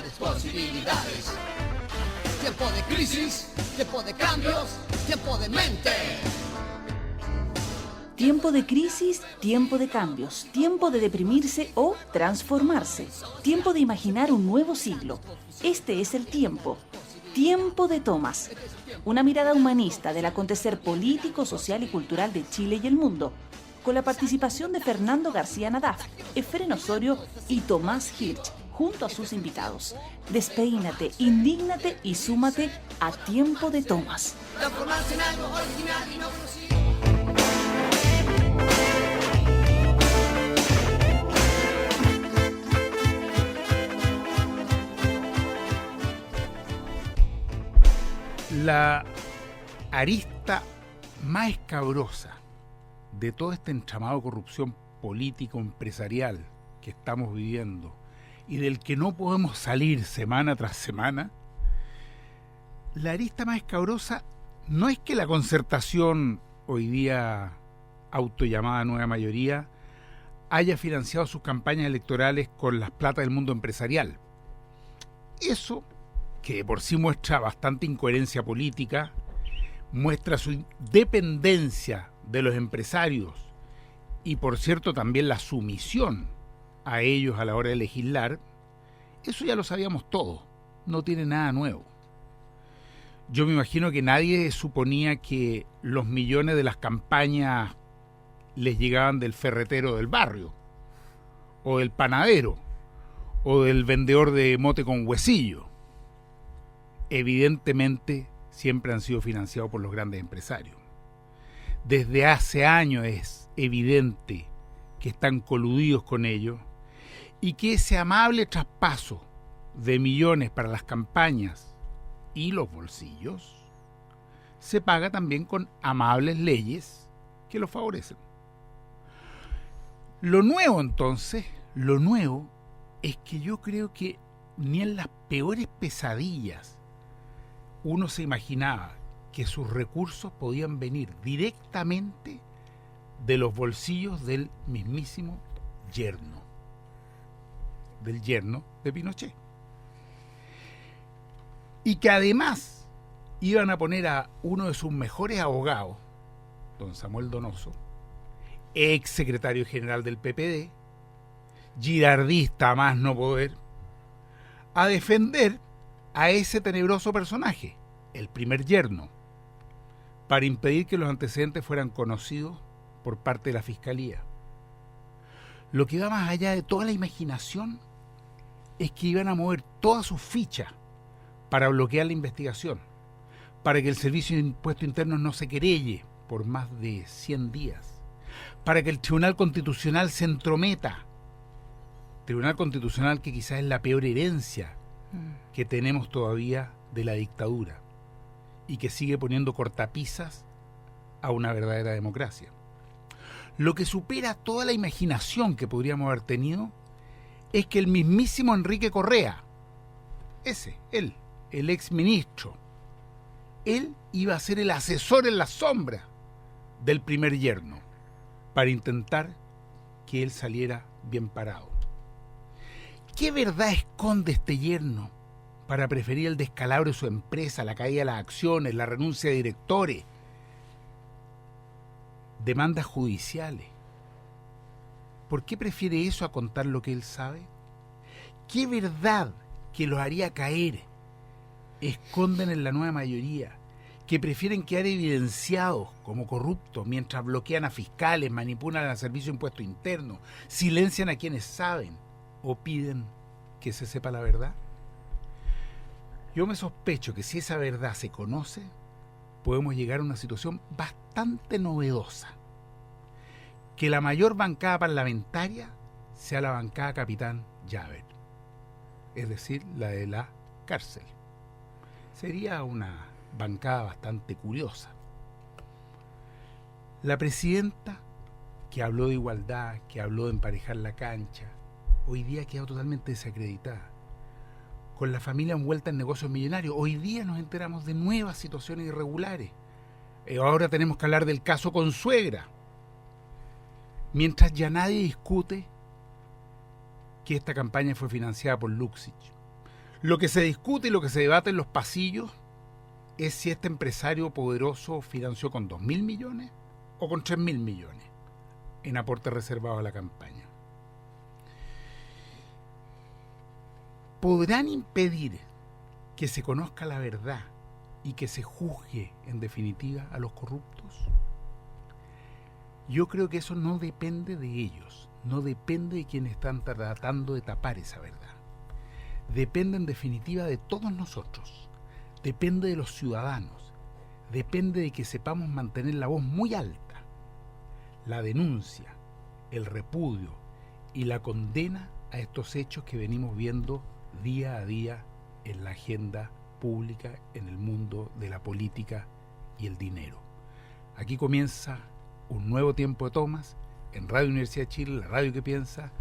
grandes posibilidades. Tiempo de crisis, tiempo de cambios, tiempo de mente. Tiempo de crisis, tiempo de cambios, tiempo de deprimirse o transformarse, tiempo de imaginar un nuevo siglo. Este es el tiempo. Tiempo de Tomas. Una mirada humanista del acontecer político, social y cultural de Chile y el mundo, con la participación de Fernando García Nadaf, Efrén Osorio y Tomás Hirsch, junto a sus invitados. Despeínate, indígnate y súmate a Tiempo de Tomas. Transformarse en algo original y no conocido. La arista más escabrosa de todo este entramado de corrupción político-empresarial que estamos viviendo y del que no podemos salir semana tras semana, la arista más escabrosa no es que la Concertación, hoy día autollamada Nueva Mayoría, haya financiado sus campañas electorales con las plata del mundo empresarial. Eso, que de por sí muestra bastante incoherencia política, muestra su dependencia de los empresarios y, por cierto, también la sumisión a ellos a la hora de legislar. Eso ya lo sabíamos todos, no tiene nada nuevo. Yo me imagino que nadie suponía que los millones de las campañas les llegaban del ferretero del barrio, o del panadero, o del vendedor de mote con huesillo. Evidentemente siempre han sido financiados por los grandes empresarios. Desde hace años es evidente que están coludidos con ellos y que ese amable traspaso de millones para las campañas y los bolsillos se paga también con amables leyes que lo favorecen. Lo nuevo entonces, es que yo creo que ni en las peores pesadillas uno se imaginaba que sus recursos podían venir directamente de los bolsillos del mismísimo yerno, del yerno de Pinochet. Y que además iban a poner a uno de sus mejores abogados, don Samuel Donoso, ex secretario general del PPD, girardista a más no poder, a defender a ese tenebroso personaje, el primer yerno, para impedir que los antecedentes fueran conocidos por parte de la Fiscalía. Lo que va más allá de toda la imaginación es que iban a mover todas sus fichas para bloquear la investigación, para que el Servicio de Impuestos Internos no se querelle por más de 100 días, para que el Tribunal Constitucional se entrometa, Tribunal Constitucional que quizás es la peor herencia que tenemos todavía de la dictadura y que sigue poniendo cortapisas a una verdadera democracia. Lo que supera toda la imaginación que podríamos haber tenido es que el mismísimo Enrique Correa, él, el ex ministro, él iba a ser el asesor en la sombra del primer yerno para intentar que él saliera bien parado. ¿Qué verdad esconde este yerno para preferir el descalabro de su empresa, la caída de las acciones, la renuncia de directores, demandas judiciales? ¿Por qué prefiere eso a contar lo que él sabe? ¿Qué verdad que los haría caer esconden en la Nueva Mayoría, que prefieren quedar evidenciados como corruptos mientras bloquean a fiscales, manipulan al Servicio de Impuestos Internos, silencian a quienes saben o piden que se sepa la verdad? Yo me sospecho que si esa verdad se conoce, podemos llegar a una situación bastante novedosa. Que la mayor bancada parlamentaria sea la bancada Capitán Llaver, es decir, la de la cárcel. Sería una bancada bastante curiosa. La presidenta, que habló de igualdad, que habló de emparejar la cancha, hoy día ha quedado totalmente desacreditada. Con la familia envuelta en negocios millonarios, hoy día nos enteramos de nuevas situaciones irregulares. Ahora tenemos que hablar del caso Consuegra. Mientras ya nadie discute que esta campaña fue financiada por Luxich. Lo que se discute y lo que se debate en los pasillos es si este empresario poderoso financió con 2.000 millones o con 3.000 millones en aportes reservados a la campaña. ¿Podrán impedir que se conozca la verdad y que se juzgue en definitiva a los corruptos? Yo creo que eso no depende de ellos, no depende de quienes están tratando de tapar esa verdad. Depende en definitiva de todos nosotros, depende de los ciudadanos, depende de que sepamos mantener la voz muy alta, la denuncia, el repudio y la condena a estos hechos que venimos viendo día a día en la agenda pública, en el mundo de la política y el dinero. Aquí comienza un nuevo tiempo de tomas en Radio Universidad de Chile, la radio que piensa.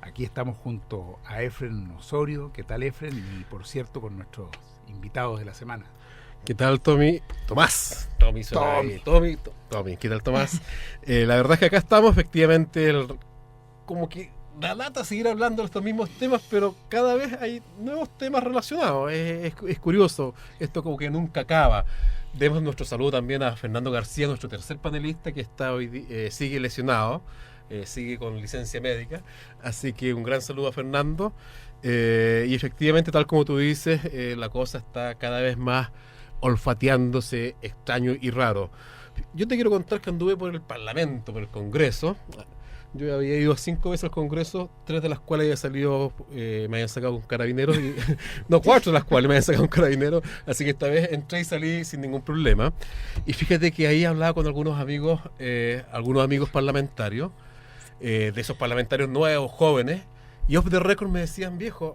Aquí estamos junto a Efren Osorio. ¿Qué tal, Efren? Y por cierto, con nuestros invitados de la semana. ¿Qué tal, Tommy? Tomás. Tommy. ¿Qué tal, Tomás? La verdad es que acá estamos, efectivamente, como que da lata seguir hablando de estos mismos temas, pero cada vez hay nuevos temas relacionados. Es curioso, esto como que nunca acaba. Demos nuestro saludo también a Fernando García, nuestro tercer panelista, que está hoy sigue lesionado, sigue con licencia médica. Así que un gran saludo a Fernando. Y efectivamente, tal como tú dices, la cosa está cada vez más olfateándose extraño y raro. Yo te quiero contar que anduve por el Parlamento, por el Congreso. Yo había ido 5 veces al Congreso, 3 de las cuales había salido, me habían sacado con carabineros, no, 4 de las cuales me habían sacado con carabineros, así que esta vez entré y salí sin ningún problema. Y fíjate que ahí hablaba con algunos amigos parlamentarios, de esos parlamentarios nuevos, jóvenes, y off the record me decían, viejo,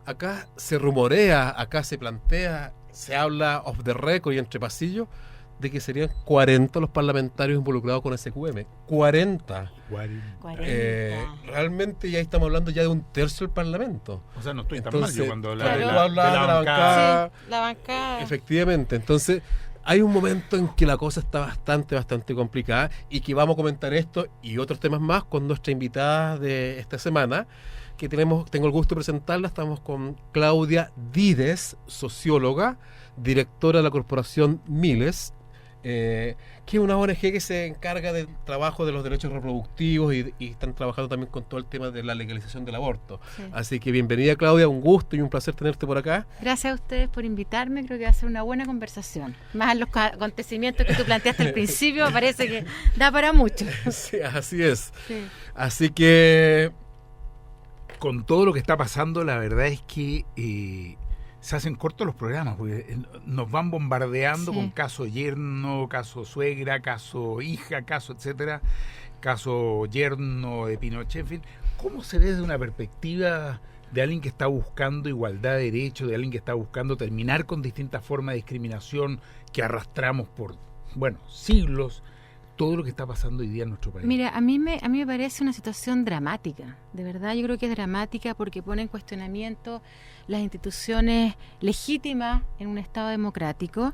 acá se rumorea, acá se plantea, se habla off the record y entre pasillos, de que serían 40 los parlamentarios involucrados con SQM. 40. Realmente ya estamos hablando ya de un tercio del Parlamento. O sea, no estoy tan Entonces, mal yo cuando hablaba claro, de la bancada. Sí, la bancada. Efectivamente. Entonces, hay un momento en que la cosa está bastante complicada y que vamos a comentar esto y otros temas más con nuestra invitada de esta semana, que tengo el gusto de presentarla. Estamos con Claudia Dides, socióloga, directora de la corporación Miles, que es una ONG que se encarga del trabajo de los derechos reproductivos y están trabajando también con todo el tema de la legalización del aborto. Sí. Así que bienvenida, Claudia, un gusto y un placer tenerte por acá. Gracias a ustedes por invitarme, creo que va a ser una buena conversación. Más los acontecimientos que tú planteaste al principio, parece que da para mucho. Sí, así es. Sí. Así que con todo lo que está pasando, la verdad es que se hacen cortos los programas, porque nos van bombardeando con caso yerno, caso suegra, caso hija, caso etcétera, caso yerno de Pinochet, en fin. ¿Cómo se ve desde una perspectiva de alguien que está buscando igualdad de derechos, de alguien que está buscando terminar con distintas formas de discriminación que arrastramos por, siglos, todo lo que está pasando hoy día en nuestro país? Mira, a mí me parece una situación dramática, de verdad yo creo que es dramática porque pone en cuestionamiento las instituciones legítimas en un Estado democrático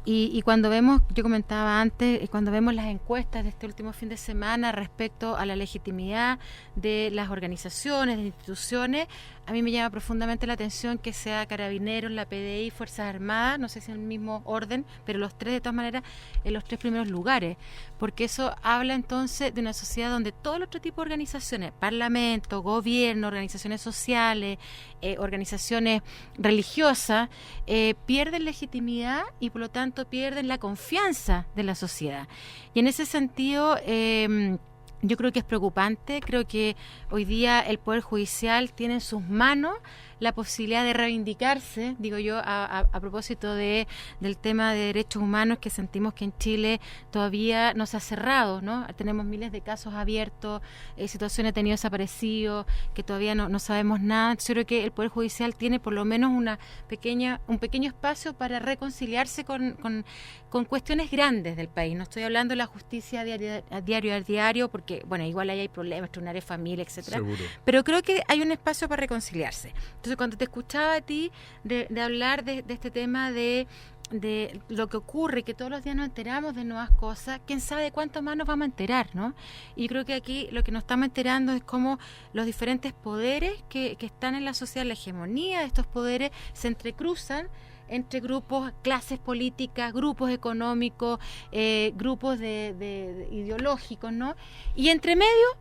y cuando vemos, yo comentaba antes, cuando vemos las encuestas de este último fin de semana respecto a la legitimidad de las organizaciones, de instituciones, a mí me llama profundamente la atención que sea Carabineros, la PDI, Fuerzas Armadas, no sé si en el mismo orden, pero los tres de todas maneras en los 3 primeros lugares, porque eso habla entonces de una sociedad donde todo el otro tipo de organizaciones, parlamento, gobierno, organizaciones sociales, organizaciones religiosas, pierden legitimidad y por lo tanto pierden la confianza de la sociedad. Y en ese sentido, yo creo que es preocupante, creo que hoy día el Poder Judicial tiene en sus manos la posibilidad de reivindicarse, digo yo, a propósito del tema de derechos humanos que sentimos que en Chile todavía no se ha cerrado, ¿no? Tenemos miles de casos abiertos, situaciones de detenidos desaparecidos, que todavía no sabemos nada. Yo creo que el Poder Judicial tiene por lo menos un pequeño espacio para reconciliarse con cuestiones grandes del país. No estoy hablando de la justicia diario, porque, igual ahí hay problemas, tribunales de familia, etcétera. Seguro. Pero creo que hay un espacio para reconciliarse. Entonces, cuando te escuchaba a ti de hablar de este tema de de lo que ocurre, que todos los días nos enteramos de nuevas cosas, quién sabe de cuánto más nos vamos a enterar, ¿no? Y creo que aquí lo que nos estamos enterando es cómo los diferentes poderes que están en la sociedad, la hegemonía de estos poderes, se entrecruzan entre grupos, clases políticas, grupos económicos, grupos de ideológicos, ¿no? Y entre medio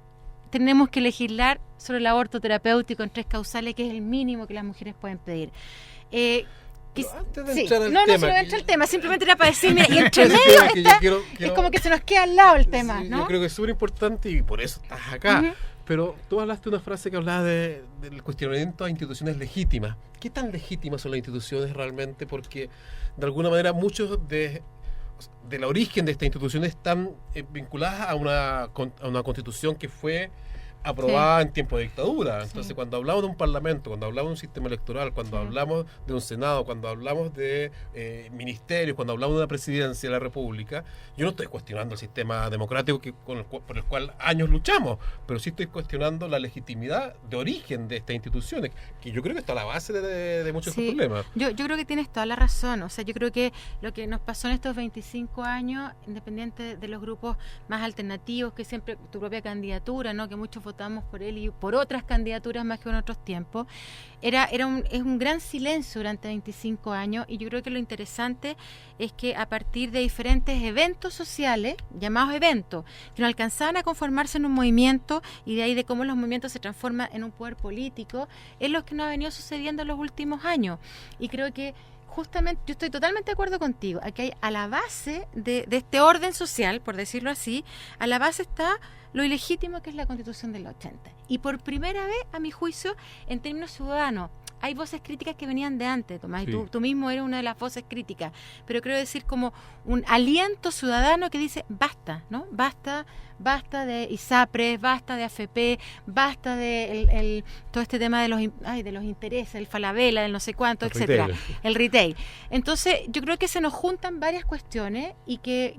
tenemos que legislar sobre el aborto terapéutico en 3 causales, que es el mínimo que las mujeres pueden pedir. Antes de entrar al tema, no voy a entrar al tema, simplemente era para decir, mira, y entre medio está, es como que se nos queda al lado el tema, sí, ¿no? Yo creo que es súper importante y por eso estás acá. Uh-huh. Pero tú hablaste de una frase que hablaba del cuestionamiento a instituciones legítimas. ¿Qué tan legítimas son las instituciones realmente? Porque de alguna manera muchos del origen de estas instituciones están vinculadas a una constitución que fue aprobada en tiempo de dictadura. Entonces, cuando hablamos de un parlamento, cuando hablamos de un sistema electoral, cuando hablamos de un senado, cuando hablamos de ministerios, cuando hablamos de una presidencia de la república, yo no estoy cuestionando el sistema democrático por el cual años luchamos, pero sí estoy cuestionando la legitimidad de origen de estas instituciones, que yo creo que está a la base de muchos de estos problemas. Yo creo que tienes toda la razón. O sea, yo creo que lo que nos pasó en estos 25 años, independiente de los grupos más alternativos, que siempre tu propia candidatura, ¿no? Que muchos votamos por él y por otras candidaturas más que en otros tiempos, es un gran silencio durante 25 años, y yo creo que lo interesante es que a partir de diferentes eventos sociales, llamados eventos, que no alcanzaban a conformarse en un movimiento, y de ahí de cómo los movimientos se transforman en un poder político, es lo que nos ha venido sucediendo en los últimos años. Y creo que justamente, yo estoy totalmente de acuerdo contigo, aquí hay a la base de este orden social, por decirlo así, a la base está lo ilegítimo que es la Constitución del 80. Y por primera vez, a mi juicio, en términos ciudadanos, hay voces críticas que venían de antes, Tomás, sí. Y tú mismo eres una de las voces críticas, pero creo decir como un aliento ciudadano que dice basta, ¿no? Basta de ISAPRES, basta de AFP, basta de todo este tema de los intereses, el Falabella, el no sé cuánto, etcétera, el retail. Entonces, yo creo que se nos juntan varias cuestiones y que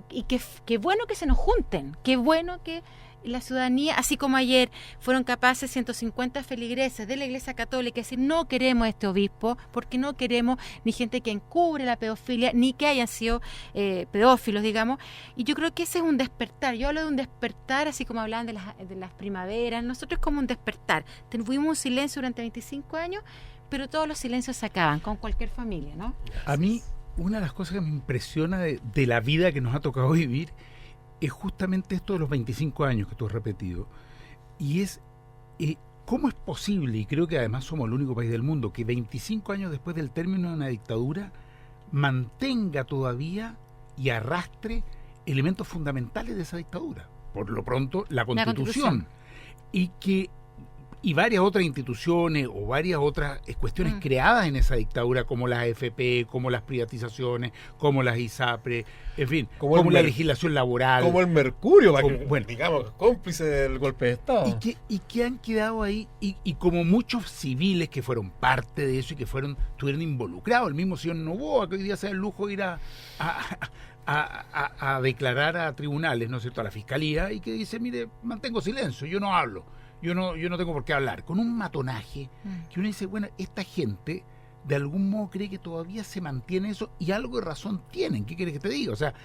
bueno que se nos junten, qué bueno que la ciudadanía, así como ayer fueron capaces 150 feligreses de la Iglesia Católica de decir no queremos este obispo, porque no queremos ni gente que encubre la pedofilia, ni que hayan sido pedófilos, digamos, y yo creo que ese es un despertar. Yo hablo de un despertar, así como hablaban de las primaveras, nosotros es como un despertar. Tuvimos un silencio durante 25 años, pero todos los silencios se acaban con cualquier familia, ¿no? A mí, una de las cosas que me impresiona de la vida que nos ha tocado vivir es justamente esto de los 25 años que tú has repetido, y es cómo es posible, y creo que además somos el único país del mundo, que 25 años después del término de una dictadura mantenga todavía y arrastre elementos fundamentales de esa dictadura. Por lo pronto, la Constitución. Y varias otras instituciones o varias otras cuestiones creadas en esa dictadura, como las AFP, como las privatizaciones, como las ISAPRE, en fin, como la legislación laboral. Como el Mercurio, digamos, cómplice del golpe de Estado. Y que han quedado ahí, y como muchos civiles que fueron parte de eso y que estuvieron involucrados. El mismo señor Noboa, que hoy día se da el lujo de ir a declarar a tribunales, ¿no es cierto?, a la fiscalía, y que dice, mire, mantengo silencio, yo no hablo. Yo no tengo por qué hablar, con un matonaje que uno dice, bueno, esta gente de algún modo cree que todavía se mantiene eso, y algo de razón tienen. ¿Qué quieres que te diga? O sea,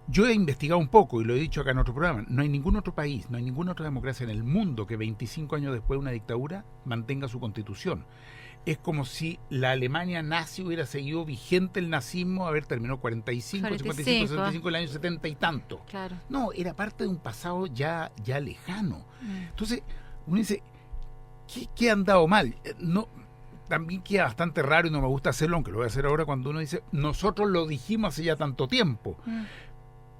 yo he investigado un poco y lo he dicho acá en otro programa, no hay ningún otro país, no hay ninguna otra democracia en el mundo que 25 años después de una dictadura mantenga su constitución. Es como si la Alemania nazi hubiera seguido vigente el nazismo, terminó 45, 55, 65, el año 70 y tanto. Claro. No, era parte de un pasado ya lejano. Entonces, uno dice, ¿qué han dado mal? También queda bastante raro, y no me gusta hacerlo, aunque lo voy a hacer ahora, cuando uno dice, nosotros lo dijimos hace ya tanto tiempo.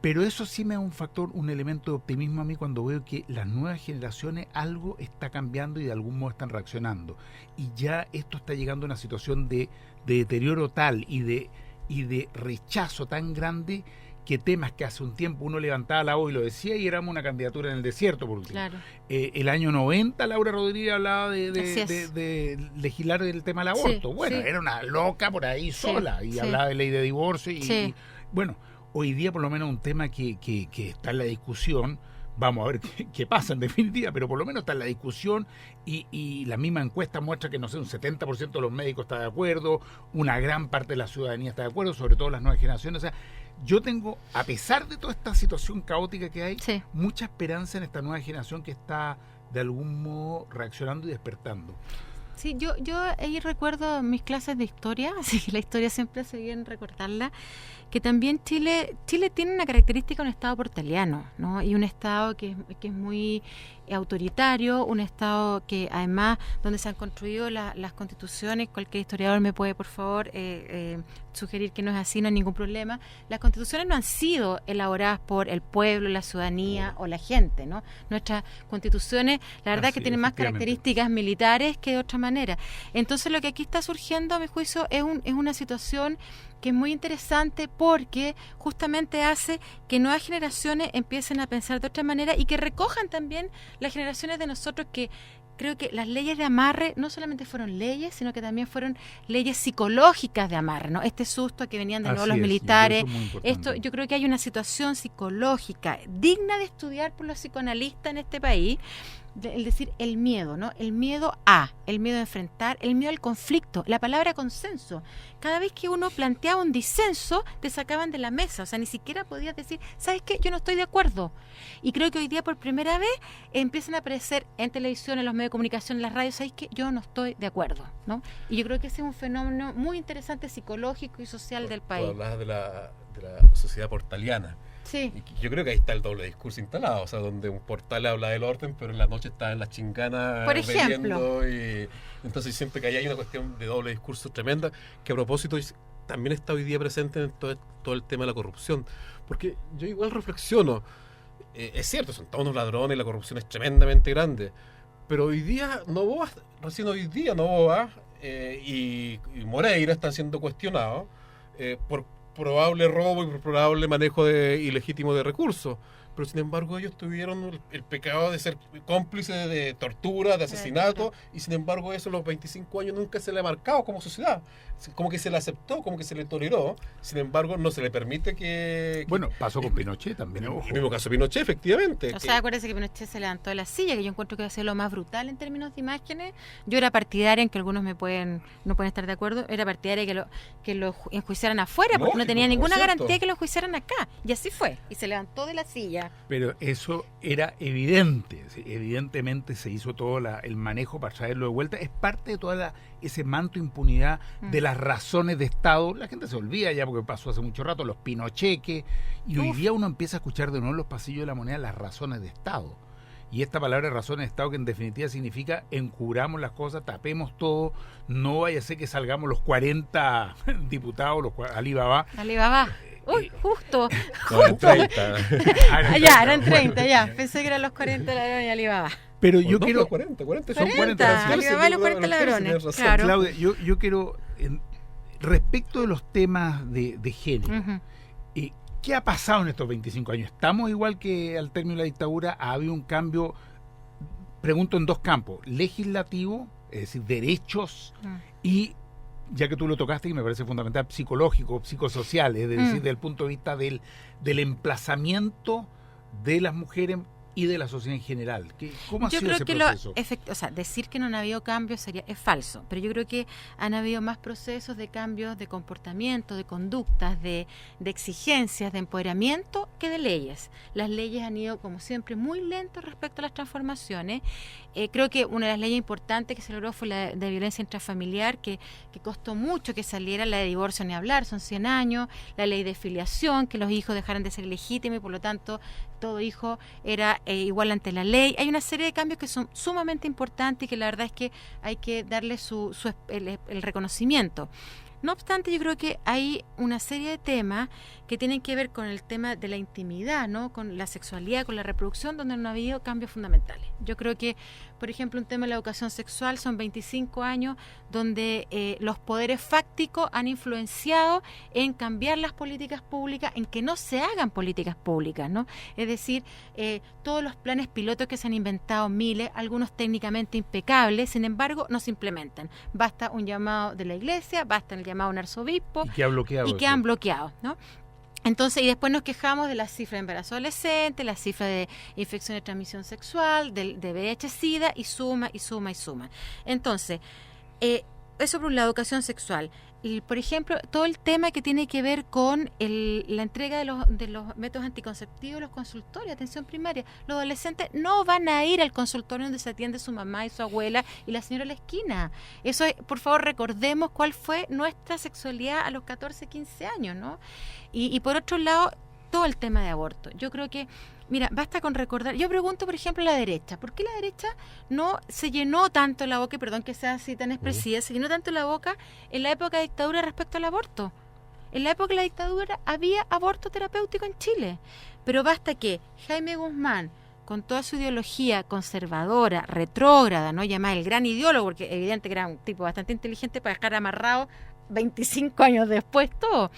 Pero eso sí me da un elemento de optimismo a mí cuando veo que las nuevas generaciones algo está cambiando y de algún modo están reaccionando. Y ya esto está llegando a una situación de deterioro tal y de rechazo tan grande, que temas que hace un tiempo uno levantaba la voz y lo decía y éramos una candidatura en el desierto, por último. Claro. El año 90 Laura Rodríguez hablaba de legislar el tema del aborto. Era una loca por ahí sola, y hablaba de ley de divorcio y bueno, hoy día por lo menos un tema que está en la discusión, Vamos a ver qué pasa en definitiva, pero por lo menos está en la discusión y la misma encuesta muestra que, no sé, un 70% de los médicos está de acuerdo, una gran parte de la ciudadanía está de acuerdo, sobre todo las nuevas generaciones. O sea, yo tengo, a pesar de toda esta situación caótica que hay, Sí. mucha esperanza en esta nueva generación que está de algún modo reaccionando y despertando. Sí, yo ahí recuerdo mis clases de historia, así que la historia siempre hace bien recordarla, que también Chile tiene una característica, un Estado portaliano, ¿no? Y un Estado que es muy autoritario, un Estado que además, donde se han construido las constituciones, cualquier historiador me puede, por favor, sugerir que no es así, no hay ningún problema. Las constituciones no han sido elaboradas por el pueblo, la ciudadanía o la gente, ¿no? Nuestras constituciones, la verdad, Así, que tienen más efectivamente. características militares que de otra manera. Entonces, lo que aquí está surgiendo, a mi juicio, es una situación que es muy interesante porque justamente hace que nuevas generaciones empiecen a pensar de otra manera y que recojan también las generaciones de nosotros, que creo que las leyes de amarre no solamente fueron leyes, sino que también fueron leyes psicológicas de amarre, ¿no? Este susto que venían de nuevo Así los es, militares, y eso es muy importante. esto, yo creo que hay una situación psicológica digna de estudiar por los psicoanalistas en este país, el decir el miedo, ¿no? El miedo a enfrentar, el miedo al conflicto, la palabra consenso. Cada vez que uno planteaba un disenso, te sacaban de la mesa, o sea, ni siquiera podías decir, ¿sabes qué? Yo no estoy de acuerdo. Y creo que hoy día por primera vez empiezan a aparecer en televisión, en los medios de comunicación, en las radios, ¿sabes qué? Yo no estoy de acuerdo, ¿no? Y yo creo que ese es un fenómeno muy interesante psicológico y social del Tú país. hablabas de la sociedad portaliana. Sí. Y yo creo que ahí está el doble discurso instalado, o sea, donde un portal habla del orden, pero en la noche está en la chingana Por ejemplo. bebiendo, y entonces siempre que hay una cuestión de doble discurso tremenda, que a propósito también está hoy día presente en todo el tema de la corrupción, porque yo igual reflexiono, es cierto, son todos unos ladrones y la corrupción es tremendamente grande, pero hoy día recién hoy día Novoa y Moreira están siendo cuestionados por probable robo y por probable manejo ilegítimo de recursos, pero sin embargo ellos tuvieron el pecado de ser cómplices de tortura, de asesinato, y sin embargo eso a los 25 años nunca se le ha marcado como sociedad, como que se le aceptó, como que se le toleró, sin embargo no se le permite que... Bueno, pasó con Pinochet también, ojo. El mismo caso de Pinochet, efectivamente. O sea, acuérdense que Pinochet se levantó de la silla, que yo encuentro que va a ser lo más brutal en términos de imágenes. Yo era partidaria, en que algunos no pueden estar de acuerdo, era partidaria que lo enjuiciaran afuera, porque no tenía ninguna garantía que lo enjuiciaran acá. Y así fue, y se levantó de la silla. Pero eso era evidente, evidentemente se hizo todo el manejo para traerlo de vuelta, es parte de toda ese manto de impunidad de las razones de Estado. La gente se olvida ya porque pasó hace mucho rato, los pinocheques, y hoy día uno empieza a escuchar de nuevo en los pasillos de la moneda las razones de Estado. Y esta palabra razones de Estado, que en definitiva significa encubramos las cosas, tapemos todo, no vaya a ser que salgamos los 40 diputados, los Alibaba. Uy, justo. No, en 30. Ya, eran 30, ya. Pensé que eran los 40 ladrones de Alibaba. Pero yo No, quiero... 40 son 40. Alibaba y los 40 ladrones. Claro. Claudia, yo quiero, respecto de los temas de género, Ujú. ¿qué ha pasado en estos 25 años? ¿Estamos igual que al término de la dictadura? ¿Ha habido un cambio, pregunto, en dos campos? Legislativo, es decir, derechos, y, ya que tú lo tocaste y me parece fundamental, psicológico, psicosocial, es decir, desde el punto de vista del emplazamiento de las mujeres y de la sociedad en general. ¿Cómo ha Yo sido creo ese que proceso? decir que no han habido cambios es falso, pero yo creo que han habido más procesos de cambios de comportamiento, de conductas, de exigencias, de empoderamiento que de leyes. Las leyes han ido, como siempre, muy lentos respecto a las transformaciones. Creo que una de las leyes importantes que se logró fue la de violencia intrafamiliar, que costó mucho que saliera, la de divorcio ni hablar, son 100 años, la ley de filiación, que los hijos dejaran de ser legítimos y por lo tanto todo hijo era igual ante la ley. Hay una serie de cambios que son sumamente importantes y que la verdad es que hay que darle el reconocimiento. No obstante, yo creo que hay una serie de temas que tienen que ver con el tema de la intimidad, ¿no? Con la sexualidad, con la reproducción, donde no ha habido cambios fundamentales. Yo creo que, por ejemplo, un tema de la educación sexual son 25 años donde los poderes fácticos han influenciado en cambiar las políticas públicas, en que no se hagan políticas públicas, ¿no? Es decir, todos los planes pilotos que se han inventado miles, algunos técnicamente impecables, sin embargo, no se implementan. Basta un llamado de la iglesia, basta el llamado a un arzobispo ¿Y qué ha bloqueado y que eso? han bloqueado, ¿no? Entonces, y después nos quejamos de las cifras de embarazo adolescente, las cifras de infección de transmisión sexual, de VIH-Sida, y suma. Entonces, eso por un lado, educación sexual. Y, por ejemplo, todo el tema que tiene que ver con la entrega de los métodos anticonceptivos, los consultorios de atención primaria. Los adolescentes no van a ir al consultorio donde se atiende su mamá y su abuela y la señora de la esquina. Eso es, por favor, recordemos cuál fue nuestra sexualidad a los 14, 15 años, ¿no? Y por otro lado, todo el tema de aborto. Yo creo que, mira, basta con recordar. Yo pregunto, por ejemplo, a la derecha. ¿Por qué la derecha no se llenó tanto la boca, y perdón que sea así tan expresiva, se llenó tanto la boca en la época de dictadura respecto al aborto? En la época de la dictadura había aborto terapéutico en Chile. Pero basta que Jaime Guzmán, con toda su ideología conservadora, retrógrada, no llamada el gran ideólogo, porque evidente que era un tipo bastante inteligente para dejar amarrado 25 años después todo.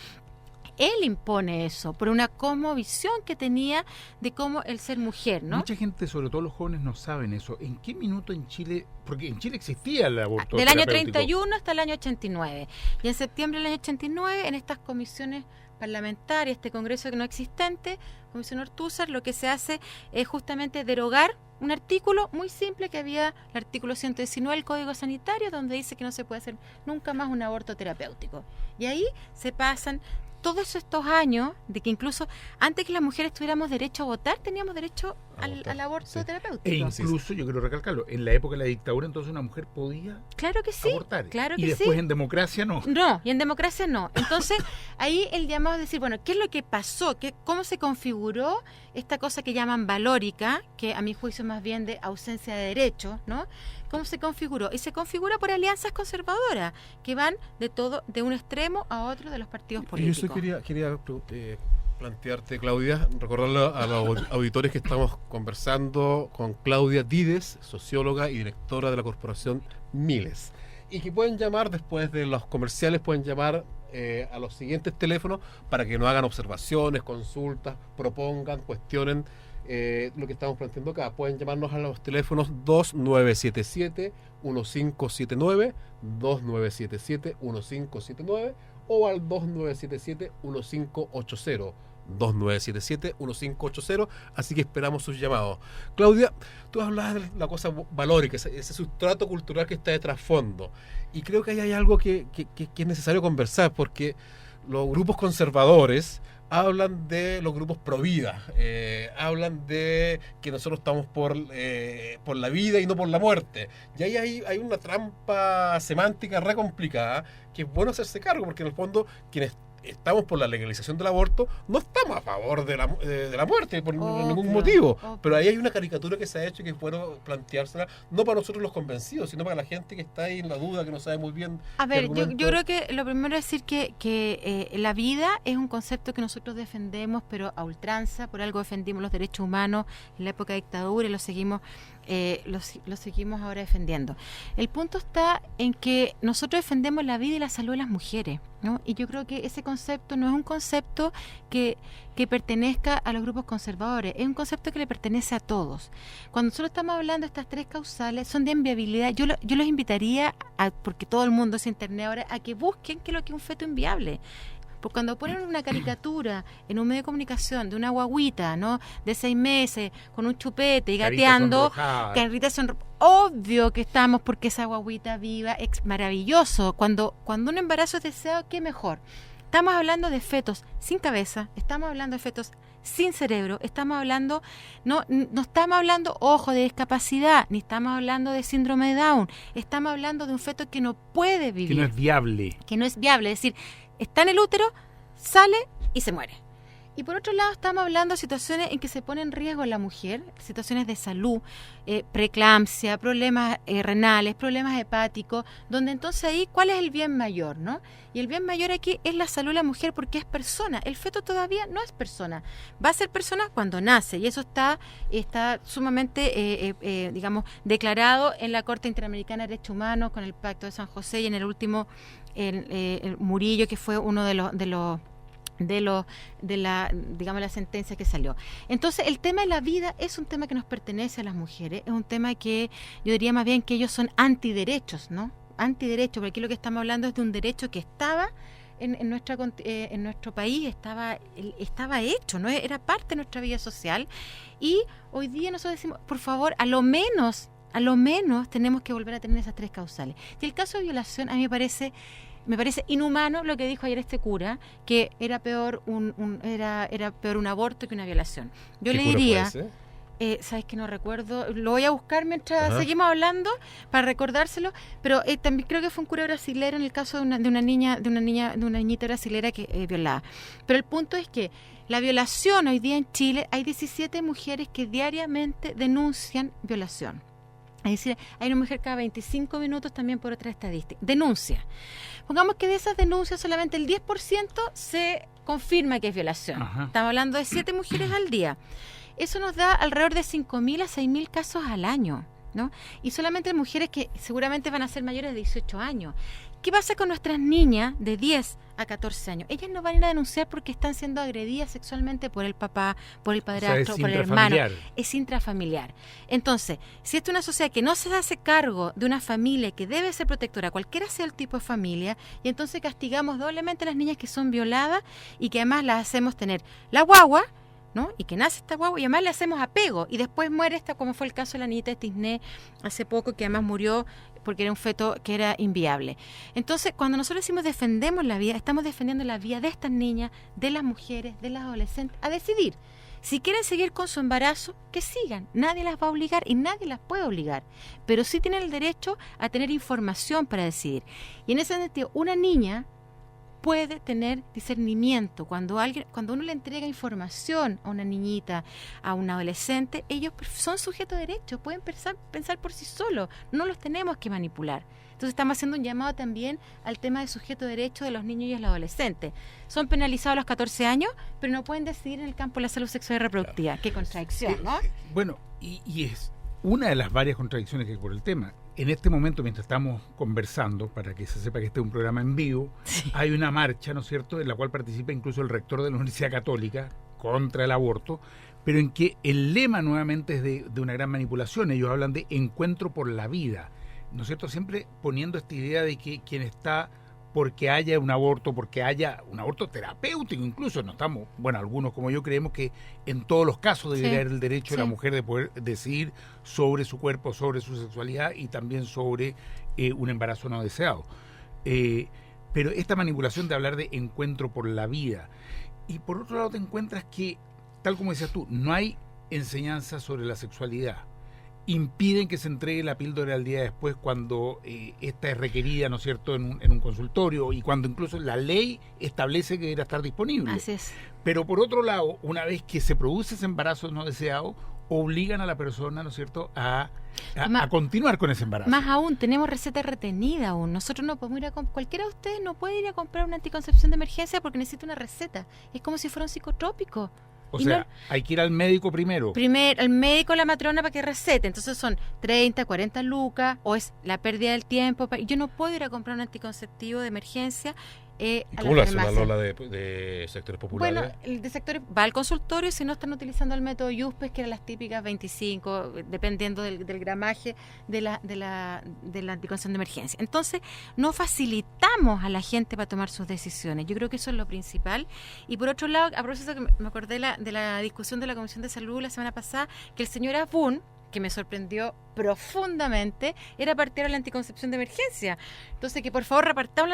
Él impone eso por una cosmovisión que tenía de cómo el ser mujer, ¿no? Mucha gente, sobre todo los jóvenes, no saben eso. ¿En qué minuto en Chile? Porque en Chile existía el aborto del año terapéutico. 31 hasta el año 89. Y en septiembre del año 89, en estas comisiones parlamentarias, este congreso que no existente, Comisión Ortúzar, lo que se hace es justamente derogar un artículo muy simple que había, el artículo 119 del Código Sanitario, donde dice que no se puede hacer nunca más un aborto terapéutico. Y ahí se pasan todos estos años de que incluso antes que las mujeres tuviéramos derecho a votar, teníamos derecho al aborto terapéutico. E incluso, yo quiero recalcarlo, en la época de la dictadura, entonces una mujer podía claro que sí, abortar. Claro que y después sí. en democracia no. No, y en democracia no. Entonces, ahí el llamado es decir, bueno, ¿qué es lo que pasó? ¿Cómo se configuró esta cosa que llaman valórica, que a mi juicio más bien de ausencia de derecho, ¿no? ¿Cómo se configuró? Y se configura por alianzas conservadoras que van de un extremo a otro de los partidos políticos. Y eso quería plantearte, Claudia, recordarle a los auditores que estamos conversando con Claudia Dides, socióloga y directora de la corporación Miles, y que pueden llamar después de los comerciales, pueden llamar a los siguientes teléfonos para que nos hagan observaciones, consultas, propongan, cuestionen lo que estamos planteando acá. Pueden llamarnos a los teléfonos 2977-1579, 2977-1579 o al 2977-1580. 2977-1580, así que esperamos sus llamados. Claudia, tú hablabas de la cosa valórica, ese sustrato cultural que está de trasfondo, y creo que ahí hay algo que es necesario conversar, porque los grupos conservadores hablan de los grupos pro vida, hablan de que nosotros estamos por la vida y no por la muerte, y ahí hay una trampa semántica re complicada que es bueno hacerse cargo, porque en el fondo quienes estamos por la legalización del aborto, no estamos a favor de la muerte por ningún motivo. Pero ahí hay una caricatura que se ha hecho que es bueno planteársela, no para nosotros los convencidos, sino para la gente que está ahí en la duda, que no sabe muy bien. A ver, yo creo que lo primero es decir que la vida es un concepto que nosotros defendemos, pero a ultranza. Por algo defendimos los derechos humanos en la época de dictadura y lo seguimos ahora defendiendo. El punto está en que nosotros defendemos la vida y la salud de las mujeres, ¿no? Y yo creo que ese concepto no es un concepto que pertenezca a los grupos conservadores, es un concepto que le pertenece a todos. Cuando nosotros estamos hablando de estas tres causales, son de inviabilidad. Yo los invitaría, porque todo el mundo es internet ahora, a que busquen qué es lo que es un feto inviable. Porque cuando ponen una caricatura en un medio de comunicación de una guaguita, ¿no?, de 6 meses, con un chupete y gateando, obvio que estamos porque esa guaguita viva es maravilloso. Cuando un embarazo es deseado, ¿qué mejor? Estamos hablando de fetos sin cabeza, estamos hablando de fetos sin cerebro, estamos hablando, no estamos hablando, ojo, de discapacidad, ni estamos hablando de síndrome de Down, estamos hablando de un feto que no puede vivir. Que no es viable. Que no es viable, es decir, está en el útero, sale y se muere. Y por otro lado estamos hablando de situaciones en que se pone en riesgo la mujer, situaciones de salud, preeclampsia, problemas renales, problemas hepáticos, donde entonces ahí, ¿cuál es el bien mayor, no? Y el bien mayor aquí es la salud de la mujer porque es persona. El feto todavía no es persona. Va a ser persona cuando nace y eso está sumamente, digamos, declarado en la Corte Interamericana de Derechos Humanos con el Pacto de San José y en el último, el Murillo, que fue uno de la sentencia que salió. Entonces el tema de la vida es un tema que nos pertenece a las mujeres, es un tema que yo diría más bien que ellos son antiderechos, ¿no? Antiderechos, porque aquí lo que estamos hablando es de un derecho que estaba en nuestro país estaba hecho, ¿no? Era parte de nuestra vida social, y hoy día nosotros decimos, por favor, a lo menos tenemos que volver a tener esas 3 causales. Y el caso de violación, a mí me parece inhumano lo que dijo ayer este cura, que era peor era peor un aborto que una violación. Yo le diría, sabes que no recuerdo, lo voy a buscar mientras seguimos hablando para recordárselo, pero también creo que fue un cura brasilero en el caso de una niñita brasilera que violada. Pero el punto es que la violación hoy día en Chile, hay 17 mujeres que diariamente denuncian violación. Es decir, hay una mujer cada 25 minutos, también por otra estadística. Denuncia. Pongamos que de esas denuncias solamente el 10% se confirma que es violación. Estamos hablando de 7 mujeres al día. Eso nos da alrededor de 5.000 a 6.000 casos al año, ¿no? Y solamente mujeres que seguramente van a ser mayores de 18 años. ¿Qué pasa con nuestras niñas de 10 a 14 años? Ellas no van a ir a denunciar porque están siendo agredidas sexualmente por el papá, por el padrastro, por el hermano. Es intrafamiliar. Entonces, si esta es una sociedad que no se hace cargo de una familia que debe ser protectora, cualquiera sea el tipo de familia, y entonces castigamos doblemente a las niñas que son violadas y que además las hacemos tener la guagua, ¿no? Y que nace esta guagua y además le hacemos apego y después muere esta, como fue el caso de la niñita de Tisné hace poco, que además murió porque era un feto que era inviable. Entonces, cuando nosotros decimos defendemos la vida, estamos defendiendo la vida de estas niñas, de las mujeres, de las adolescentes, a decidir. Si quieren seguir con su embarazo, que sigan. Nadie las va a obligar y nadie las puede obligar. Pero sí tienen el derecho a tener información para decidir. Y en ese sentido, una niña puede tener discernimiento. Cuando uno le entrega información a una niñita, a un adolescente, ellos son sujetos de derecho, pueden pensar por sí solos, no los tenemos que manipular. Entonces estamos haciendo un llamado también al tema de sujeto de derecho de los niños y los adolescentes. Son penalizados a los 14 años, pero no pueden decidir en el campo de la salud sexual y reproductiva. Qué contradicción, ¿no? Bueno, y es una de las varias contradicciones que hay por el tema. En este momento, mientras estamos conversando, para que se sepa que este es un programa en vivo, hay una marcha, ¿no es cierto?, en la cual participa incluso el rector de la Universidad Católica contra el aborto, pero en que el lema nuevamente es de una gran manipulación. Ellos hablan de encuentro por la vida, ¿no es cierto?, siempre poniendo esta idea de que quien está porque haya un aborto terapéutico incluso, no estamos, bueno, algunos como yo creemos que en todos los casos debería haber el derecho de la mujer de poder decidir sobre su cuerpo, sobre su sexualidad y también sobre un embarazo no deseado. Pero esta manipulación de hablar de encuentro por la vida, y por otro lado te encuentras que, tal como decías tú, no hay enseñanza sobre la sexualidad. Impiden que se entregue la píldora al día después cuando esta es requerida, ¿no es cierto?, en un consultorio, y cuando incluso la ley establece que deberá estar disponible. Así es. Pero por otro lado, una vez que se produce ese embarazo no deseado, obligan a la persona, ¿no es cierto?, a continuar con ese embarazo. Más aún, tenemos receta retenida aún. Nosotros no podemos ir cualquiera de ustedes no puede ir a comprar una anticoncepción de emergencia porque necesita una receta. Es como si fuera un psicotrópico. O sea, hay que ir al médico primero. Al médico o la matrona para que recete. Entonces son 30, 40 lucas, o es la pérdida del tiempo. Yo no puedo ir a comprar un anticonceptivo de emergencia. ¿Y cómo lo hace una Lola de sectores populares? Bueno, el de sectores va al consultorio, si no están utilizando el método Yuspes, que eran las típicas 25, dependiendo del gramaje de la anticoncepción de emergencia. Entonces, no facilitamos a la gente para tomar sus decisiones. Yo creo que eso es lo principal. Y por otro lado, a propósito que me acordé de la discusión de la Comisión de Salud la semana pasada, que el señor Abun, que me sorprendió profundamente, era partidario de la anticoncepción de emergencia. Entonces, que por favor repartamos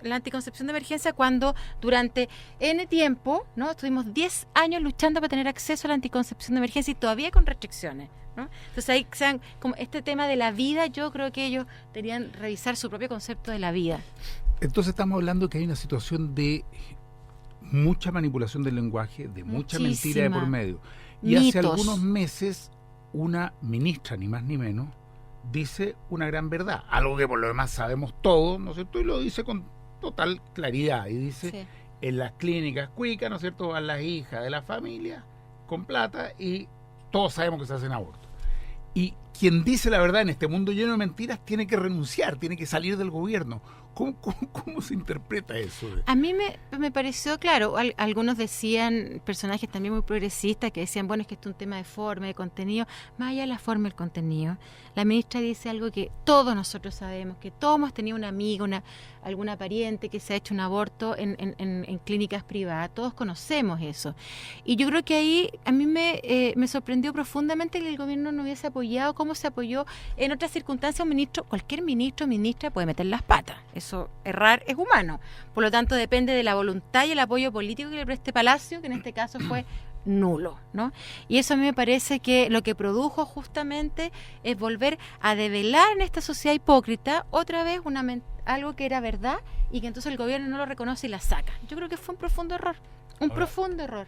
la anticoncepción de emergencia cuando durante N tiempo, ¿no?, estuvimos 10 años luchando para tener acceso a la anticoncepción de emergencia y todavía con restricciones, ¿no? Entonces, ahí sean como este tema de la vida, yo creo que ellos deberían revisar su propio concepto de la vida. Entonces, estamos hablando que hay una situación de mucha manipulación del lenguaje, de mucha mentira de por medio. Y mitos. Hace algunos meses una ministra, ni más ni menos, dice una gran verdad, algo que por lo demás sabemos todos, ¿no es cierto?, y lo dice con total claridad, y dice, en las clínicas cuicas, ¿no es cierto?, van las hijas de la familia con plata y todos sabemos que se hacen abortos. Y quien dice la verdad en este mundo lleno de mentiras tiene que renunciar, tiene que salir del gobierno. ¿Cómo se interpreta eso? A mí me pareció, claro, algunos decían, personajes también muy progresistas, que decían, bueno, es que esto es un tema de forma, de contenido, más allá de la forma y el contenido. La ministra dice algo que todos nosotros sabemos, que todos hemos tenido una amiga, alguna pariente que se ha hecho un aborto en clínicas privadas, todos conocemos eso. Y yo creo que ahí a mí me sorprendió profundamente que el gobierno no hubiese apoyado como se apoyó en otras circunstancias. Un ministro, cualquier ministro o ministra puede meter las patas, eso, errar es humano, por lo tanto depende de la voluntad y el apoyo político que le preste Palacio, que en este caso fue nulo, ¿no? Y eso a mí me parece que lo que produjo justamente es volver a develar en esta sociedad hipócrita otra vez algo que era verdad y que entonces el gobierno no lo reconoce y la saca. Yo creo que fue un profundo error, profundo error.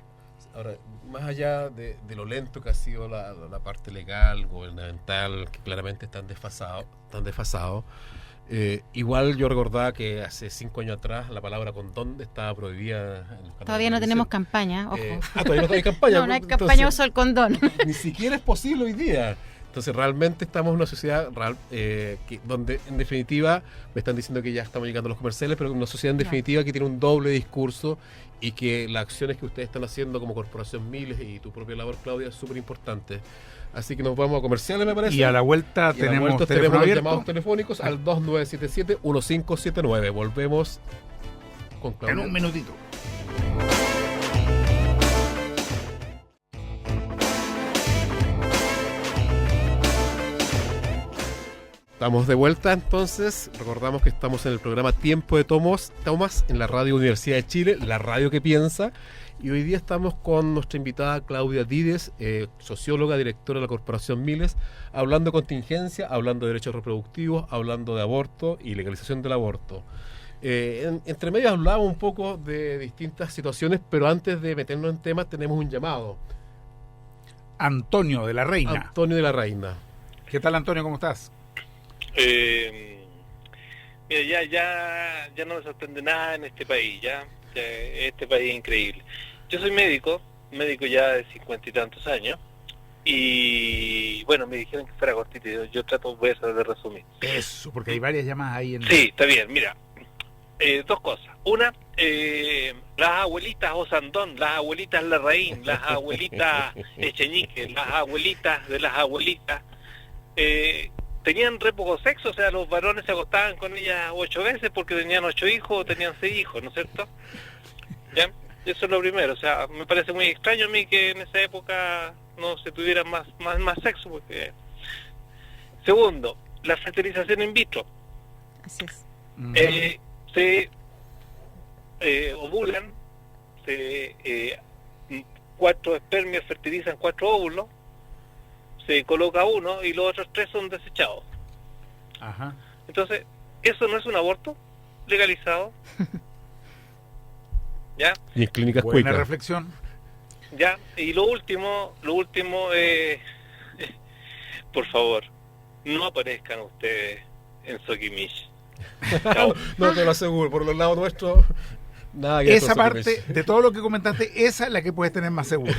Ahora, más allá de lo lento que ha sido la parte legal, gubernamental, que claramente están desfasados, igual yo recordaba que hace 5 años atrás la palabra condón estaba prohibida. Todavía no tenemos campaña, ojo. Todavía no hay campaña. No hay campaña uso del condón. Ni siquiera es posible hoy día. Entonces realmente estamos en una sociedad donde en definitiva, me están diciendo que ya estamos llegando a los comerciales, pero una sociedad en definitiva que tiene un doble discurso y que las acciones que ustedes están haciendo como Corporación Miles y tu propia labor, Claudia, es súper importante. Así que nos vamos a comerciales, me parece. Y a la vuelta tenemos los llamados telefónicos al 2977-1579. Volvemos con Claudia. En un minutito. Estamos de vuelta entonces, recordamos que estamos en el programa Tiempo de Tomás en la Radio Universidad de Chile, la radio que piensa, y hoy día estamos con nuestra invitada Claudia Dides, socióloga, directora de la Corporación Miles, hablando de contingencia, hablando de derechos reproductivos, hablando de aborto y legalización del aborto. Entre medio hablábamos un poco de distintas situaciones, pero antes de meternos en temas tenemos un llamado. Antonio de la Reina. Antonio de la Reina. ¿Qué tal, Antonio? ¿Cómo estás? Mira, ya no me sorprende nada en este país, ya este país es increíble. Yo soy médico ya de 50 y tantos años, y bueno, me dijeron que fuera cortito, yo voy a tratar de resumir. Eso, porque hay varias llamadas ahí en... Sí, está bien, mira, dos cosas. Una, las abuelitas Osandón, las abuelitas Larraín, las abuelitas Echeñique, las abuelitas de las abuelitas, tenían re poco sexo, o sea, los varones se acostaban con ellas 8 veces porque tenían 8 hijos o tenían 6 hijos, ¿no es cierto? ¿Ya? Eso es lo primero, o sea, me parece muy extraño a mí que en esa época no se tuviera más sexo, porque... Segundo, la fertilización in vitro. Así es. Se ovulan, 4 espermios fertilizan 4 óvulos, se coloca uno y los otros 3 son desechados. Ajá. Entonces, ¿eso no es un aborto legalizado? ¿Ya? Y en clínicas Buena cuicas. reflexión. ¿Ya? Y lo último, por favor, no aparezcan ustedes en Sokimich. No, te lo aseguro, por los lados nuestros, nada que Esa parte, de todo lo que comentaste, esa es la que puedes tener más seguro.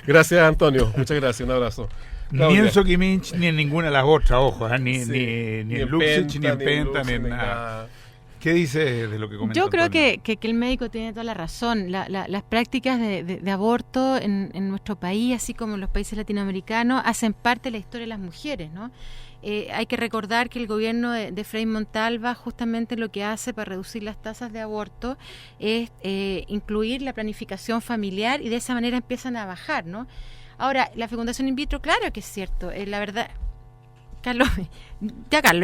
Gracias, Antonio. Muchas gracias, un abrazo. Ni en Sokimich, ni en ninguna de las otras, ojo, ni Sí. en Luxich, ni en Penta, ni en nada. ¿Qué dice de lo que comentó Yo creo Antonio? que el médico tiene toda la razón. Las prácticas de aborto en nuestro país, así como en los países latinoamericanos, hacen parte de la historia de las mujeres, ¿no? Hay que recordar que el gobierno de Frei Montalva justamente lo que hace para reducir las tasas de aborto es incluir la planificación familiar, y de esa manera empiezan a bajar, ¿no? Ahora, la fecundación in vitro, claro que es cierto, la verdad... Carlos,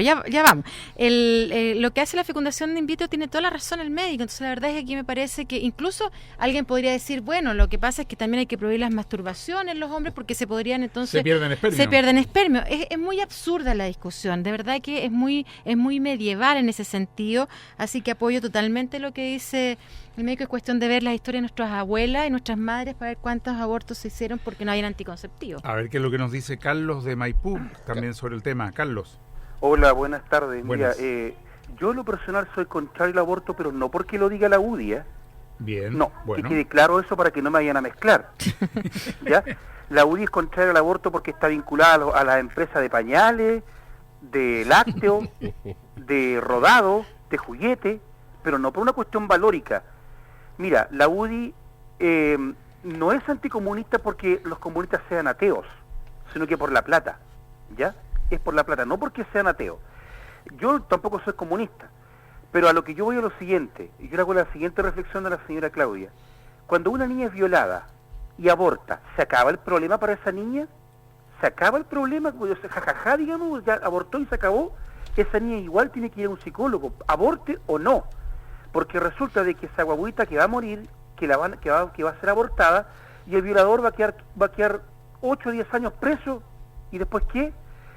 ya vamos. Lo que hace la fecundación in vitro tiene toda la razón el médico. Entonces la verdad es que aquí me parece que incluso alguien podría decir, bueno, lo que pasa es que también hay que prohibir las masturbaciones en los hombres porque se podrían entonces... Se pierden espermios. Se pierden espermios. Es muy absurda la discusión, de verdad que es muy medieval en ese sentido, así que apoyo totalmente lo que dice el médico. Es cuestión de ver la historia de nuestras abuelas y nuestras madres para ver cuántos abortos se hicieron porque no había anticonceptivos. A ver qué es lo que nos dice Carlos de Maipú, también sobre el tema. Carlos. Hola, buenas tardes. Buenas. Mira, yo en lo personal soy contrario al aborto, pero no porque lo diga la UDI, ¿eh? Bien, No, bueno. que quede claro eso para que no me vayan a mezclar. ¿Ya? La UDI es contraria al aborto porque está vinculada a las empresas de pañales, de lácteo, de rodado, de juguete, pero no por una cuestión valórica. Mira, la UDI no es anticomunista porque los comunistas sean ateos, sino que por la plata, ¿ya? Es por la plata, no porque sean ateos. Yo tampoco soy comunista, pero a lo que yo voy a lo siguiente, y yo le hago la siguiente reflexión a la señora Claudia. Cuando una niña es violada y aborta, ¿se acaba el problema para esa niña? ¿Se acaba el problema? Jajaja, digamos, ya abortó y se acabó. Esa niña igual tiene que ir a un psicólogo, aborte o no, porque resulta de que esa guaguita que va a morir, que va a ser abortada, y el violador va a quedar 8 o 10 años preso, ¿y después qué?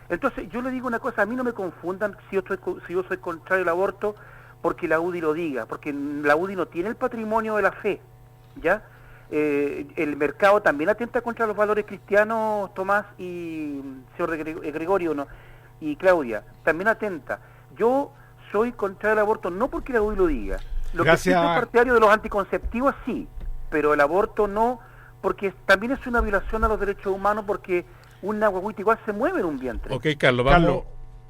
Entonces yo le digo una cosa, a mí no me confundan si yo soy contrario al aborto porque la UDI lo diga, porque la UDI no tiene el patrimonio de la fe, ¿ya? El mercado también atenta contra los valores cristianos, Tomás y señor Gregorio, ¿no? Y Claudia, también atenta. Yo soy contrario al aborto no porque la UDI lo diga. Lo Gracias. que sí soy partidario de los anticonceptivos, sí, pero el aborto no, porque también es una violación a los derechos humanos, porque una guaguita igual se mueve en un vientre. Ok, Carlos, vamos. Carlos,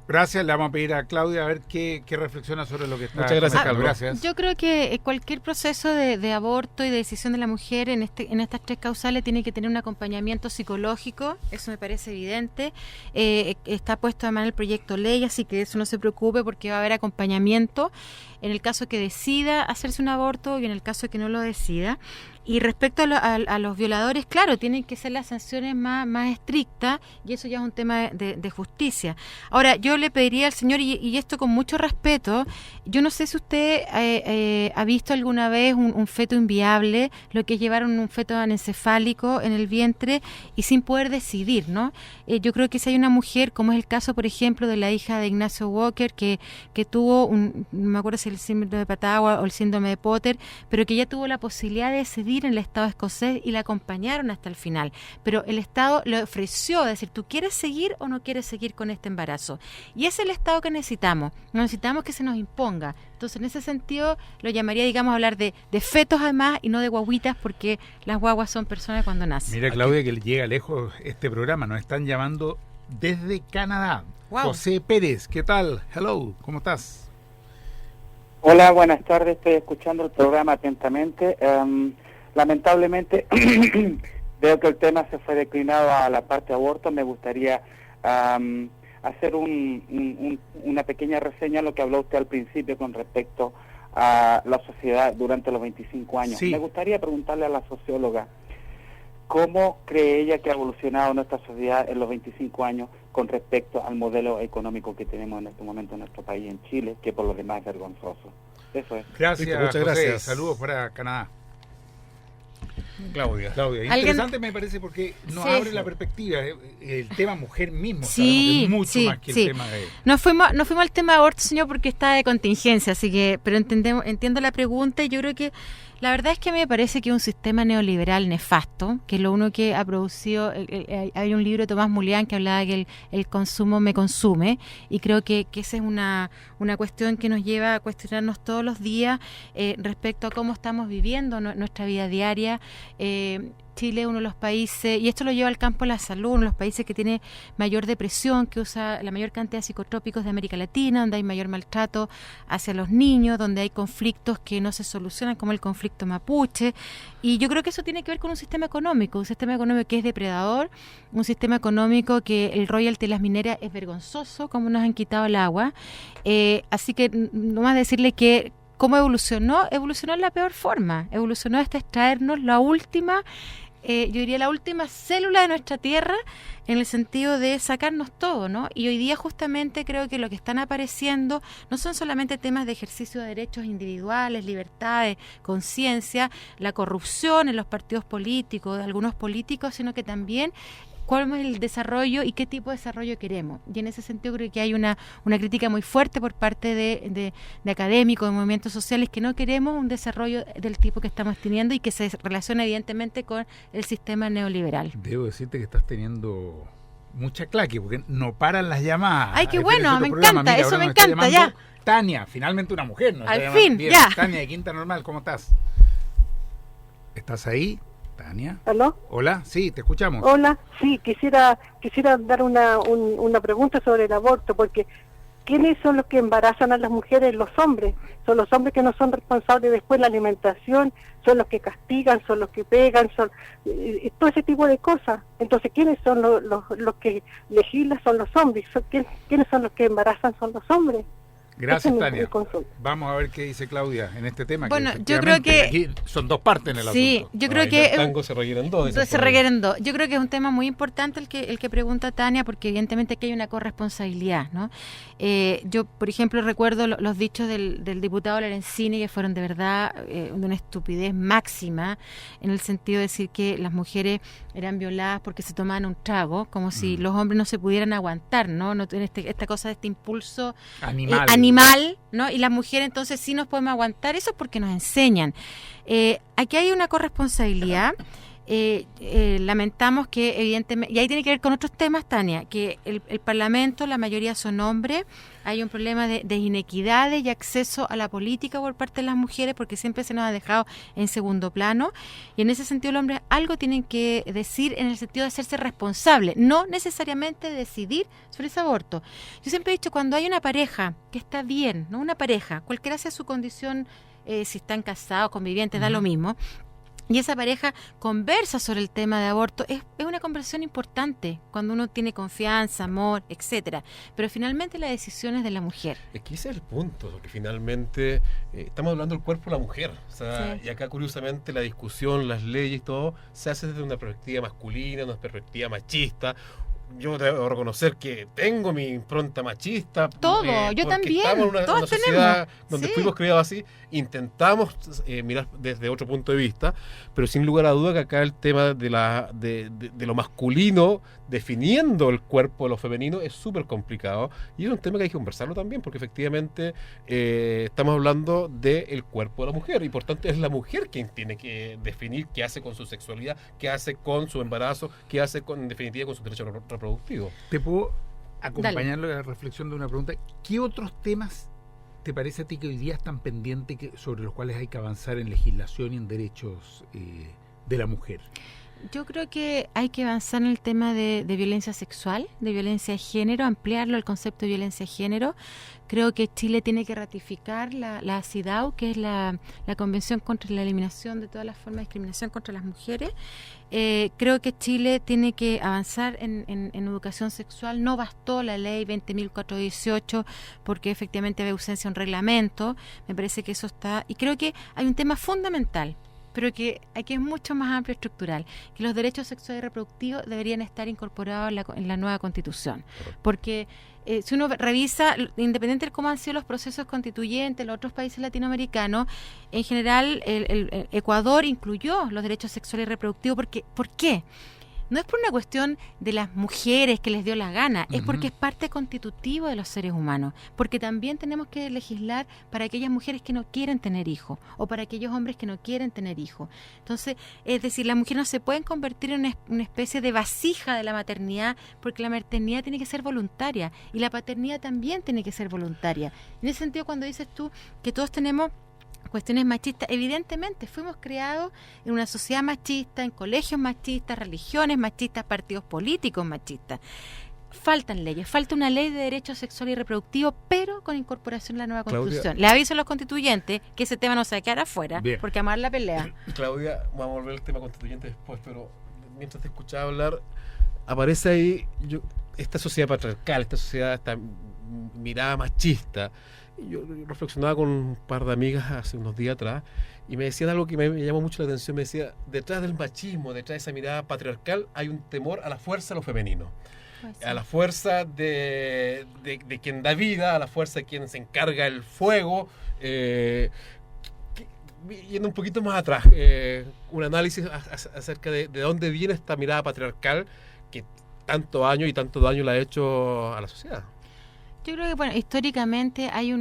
gracias. Le vamos a pedir a Claudia a ver qué reflexiona sobre lo que está. Muchas gracias, comentando. Carlos. Gracias. Yo creo que cualquier proceso de aborto y de decisión de la mujer en estas 3 causales tiene que tener un acompañamiento psicológico, eso me parece evidente. Está puesto además en el proyecto ley, así que eso no se preocupe porque va a haber acompañamiento en el caso que decida hacerse un aborto y en el caso que no lo decida. Y respecto a los violadores, claro, tienen que ser las sanciones más estrictas y eso ya es un tema de justicia. Ahora, yo le pediría al señor, y esto con mucho respeto, yo no sé si usted ha visto alguna vez un feto inviable, lo que es llevar un feto anencefálico en el vientre y sin poder decidir, ¿no? Yo creo que si hay una mujer, como es el caso, por ejemplo, de la hija de Ignacio Walker, que tuvo, no me acuerdo si el síndrome de Patagua o el síndrome de Potter, pero que ya tuvo la posibilidad de decidir en el Estado escocés y la acompañaron hasta el final, pero el Estado le ofreció, decir, ¿tú quieres seguir o no quieres seguir con este embarazo? Y ese es el Estado que necesitamos, no necesitamos que se nos imponga. Entonces, en ese sentido, lo llamaría, digamos, hablar de fetos además y no de guaguitas, porque las guaguas son personas cuando nacen. Mira, Claudia, que llega lejos este programa, nos están llamando desde Canadá. Wow. José Pérez, ¿qué tal? Hello, ¿cómo estás? Hola, buenas tardes, estoy escuchando el programa atentamente. Lamentablemente veo que el tema se fue declinado a la parte aborto. Me gustaría hacer una pequeña reseña a lo que habló usted al principio con respecto a la sociedad durante los 25 años. Sí. Me gustaría preguntarle a la socióloga, ¿cómo cree ella que ha evolucionado nuestra sociedad en los 25 años con respecto al modelo económico que tenemos en este momento en nuestro país, en Chile, que por lo demás es vergonzoso? Eso es. Gracias, Listo, muchas José. gracias. Saludos para Canadá. Claudia. Claudia, ¿Alguien? interesante me parece porque nos Sí. abre la perspectiva. El tema mujer mismo Sí, sabemos que es mucho sí, más que sí. el tema de... No fuimos al tema de aborto, señor, porque está de contingencia, así que, pero entiendo la pregunta y yo creo que la verdad es que a mí me parece que es un sistema neoliberal nefasto, que lo uno que ha producido, hay un libro de Tomás Mulián que hablaba que el consumo me consume, y creo que esa es una cuestión que nos lleva a cuestionarnos todos los días respecto a cómo estamos viviendo nuestra vida diaria. Chile es uno de los países, y esto lo lleva al campo de la salud, uno de los países que tiene mayor depresión, que usa la mayor cantidad de psicotrópicos de América Latina, donde hay mayor maltrato hacia los niños, donde hay conflictos que no se solucionan, como el conflicto mapuche, y yo creo que eso tiene que ver con un sistema económico que es depredador, un sistema económico que el royalty de las mineras es vergonzoso, como nos han quitado el agua, así que nomás decirle que ¿cómo evolucionó? Evolucionó en la peor forma, evolucionó hasta extraernos la última, yo diría la última célula de nuestra tierra, en el sentido de sacarnos todo, ¿no? Y hoy día justamente creo que lo que están apareciendo no son solamente temas de ejercicio de derechos individuales, libertades, conciencia, la corrupción en los partidos políticos, de algunos políticos, sino que también cuál es el desarrollo y qué tipo de desarrollo queremos. Y en ese sentido creo que hay una crítica muy fuerte por parte de académicos, de movimientos sociales, que no queremos un desarrollo del tipo que estamos teniendo y que se relaciona evidentemente con el sistema neoliberal. Debo decirte que estás teniendo mucha claque, porque no paran las llamadas. Ay, qué A diferencia bueno, de me otro programa. encanta, Mira, eso ahora me nos está encanta, llamando ya. Tania, finalmente una mujer. Nos Al está llamando. fin, Bien, ya. Tania de Quinta Normal, ¿cómo estás? ¿Estás ahí? Tania. ¿Aló? Hola, sí, te escuchamos. Hola, sí, quisiera dar una pregunta sobre el aborto, porque ¿quiénes son los que embarazan a las mujeres? Los hombres. Son los hombres que no son responsables después de la alimentación, son los que castigan, son los que pegan, son todo ese tipo de cosas. Entonces, ¿quiénes son los que legislan? Son los hombres. ¿Quiénes son los que embarazan? Son los hombres. Gracias, Ese es Tania. mi consulta. Vamos a ver qué dice Claudia en este tema. Bueno, que yo creo que aquí son dos partes en el sí, asunto. yo creo Ahí que el tango se requieren dos. se requieren dos. Yo creo que es un tema muy importante el que pregunta Tania, porque evidentemente aquí hay una corresponsabilidad, ¿no? Yo, por ejemplo, recuerdo los dichos del diputado Lorenzini, que fueron de verdad de una estupidez máxima, en el sentido de decir que las mujeres eran violadas porque se tomaban un trago, como si los hombres no se pudieran aguantar, ¿no? No tienen esta cosa de este impulso animal, ¿no? Y las mujeres entonces sí nos podemos aguantar. Eso es porque nos enseñan. Aquí hay una corresponsabilidad. Lamentamos que evidentemente, y ahí tiene que ver con otros temas, Tania, que el Parlamento, la mayoría son hombres, hay un problema de inequidades y acceso a la política por parte de las mujeres, porque siempre se nos ha dejado en segundo plano, y en ese sentido los hombres algo tienen que decir en el sentido de hacerse responsable, no necesariamente decidir sobre ese aborto. Yo siempre he dicho, cuando hay una pareja que está bien, no una pareja, cualquiera sea su condición, si están casados, convivientes, da lo mismo, y esa pareja conversa sobre el tema de aborto, es una conversación importante cuando uno tiene confianza, amor, etcétera. Pero finalmente la decisión es de la mujer. Es que ese es el punto, porque finalmente estamos hablando del cuerpo de la mujer. O sea, sí. Y acá curiosamente la discusión, las leyes y todo, se hace desde una perspectiva masculina, una perspectiva machista. Yo debo reconocer que tengo mi impronta machista. Todo, yo también. Estamos en una sociedad donde sí. fuimos criados así. Intentamos mirar desde otro punto de vista, pero sin lugar a duda que acá el tema de lo masculino definiendo el cuerpo de lo femenino es súper complicado. Y es un tema que hay que conversarlo también, porque efectivamente estamos hablando del cuerpo de la mujer. Y por tanto es la mujer quien tiene que definir qué hace con su sexualidad, qué hace con su embarazo, qué hace en definitiva con su derecho reproductivo. ¿Te puedo acompañar la reflexión de una pregunta? ¿Qué otros temas te parece a ti que hoy día están pendientes sobre los cuales hay que avanzar en legislación y en derechos de la mujer? Yo creo que hay que avanzar en el tema de violencia sexual, de violencia de género, ampliarlo al concepto de violencia de género. Creo que Chile tiene que ratificar la CIDAW, que es la Convención contra la Eliminación de todas las formas de discriminación contra las mujeres. Creo que Chile tiene que avanzar en educación sexual. No bastó la ley 20.418 porque efectivamente había ausencia de un reglamento. Me parece que eso está... Y creo que hay un tema fundamental, pero que aquí es mucho más amplio, estructural, que los derechos sexuales y reproductivos deberían estar incorporados en la nueva Constitución. Porque si uno revisa, independiente de cómo han sido los procesos constituyentes en los otros países latinoamericanos, en general el Ecuador incluyó los derechos sexuales y reproductivos. ¿Por qué? No es por una cuestión de las mujeres que les dio la gana, es porque es parte constitutiva de los seres humanos, porque también tenemos que legislar para aquellas mujeres que no quieren tener hijos o para aquellos hombres que no quieren tener hijos. Entonces, es decir, las mujeres no se pueden convertir en una especie de vasija de la maternidad, porque la maternidad tiene que ser voluntaria y la paternidad también tiene que ser voluntaria. En ese sentido, cuando dices tú que todos tenemos cuestiones machistas, evidentemente fuimos creados en una sociedad machista, en colegios machistas, religiones machistas, partidos políticos machistas. Faltan leyes, falta una ley de derechos sexuales y reproductivos, pero con incorporación a la nueva Constitución. Le aviso a los constituyentes que ese tema no se va a quedar afuera, bien, porque amar la pelea. Claudia, vamos a volver al tema constituyente después, pero mientras te escuchaba hablar, aparece ahí esta sociedad patriarcal, esta sociedad, esta mirada machista. Yo reflexionaba con un par de amigas hace unos días atrás y me decían algo que me llamó mucho la atención. Me decía, detrás del machismo, detrás de esa mirada patriarcal hay un temor a la fuerza de lo femenino, pues sí, a la fuerza de quien da vida, a la fuerza de quien se encarga el fuego. Yendo un poquito más atrás, un análisis acerca de dónde viene esta mirada patriarcal que tanto daño le ha hecho a la sociedad. Yo creo que, bueno, históricamente hay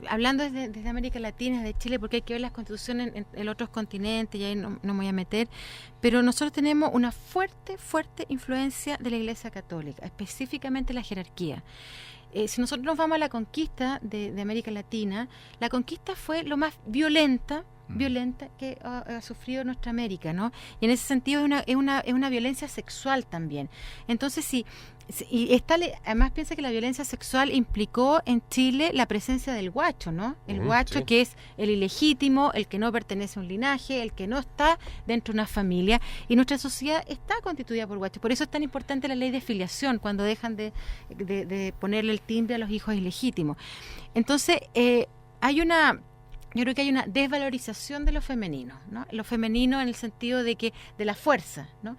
hablando desde América Latina, desde Chile, porque hay que ver las constituciones en otros continentes, y ahí no me voy a meter, pero nosotros tenemos una fuerte influencia de la Iglesia Católica, específicamente la jerarquía. Si nosotros nos vamos a la conquista de América Latina, la conquista fue lo más violenta violenta que ha sufrido nuestra América, ¿no? Y en ese sentido es una violencia sexual también. Entonces, además piensa que la violencia sexual implicó en Chile la presencia del guacho, ¿no? El guacho, sí, que es el ilegítimo, el que no pertenece a un linaje, el que no está dentro de una familia, y nuestra sociedad está constituida por guachos. Por eso es tan importante la ley de filiación, cuando dejan de ponerle el timbre a los hijos ilegítimos. Entonces, yo creo que hay una desvalorización de lo femenino, ¿no? Lo femenino en el sentido de la fuerza, ¿no?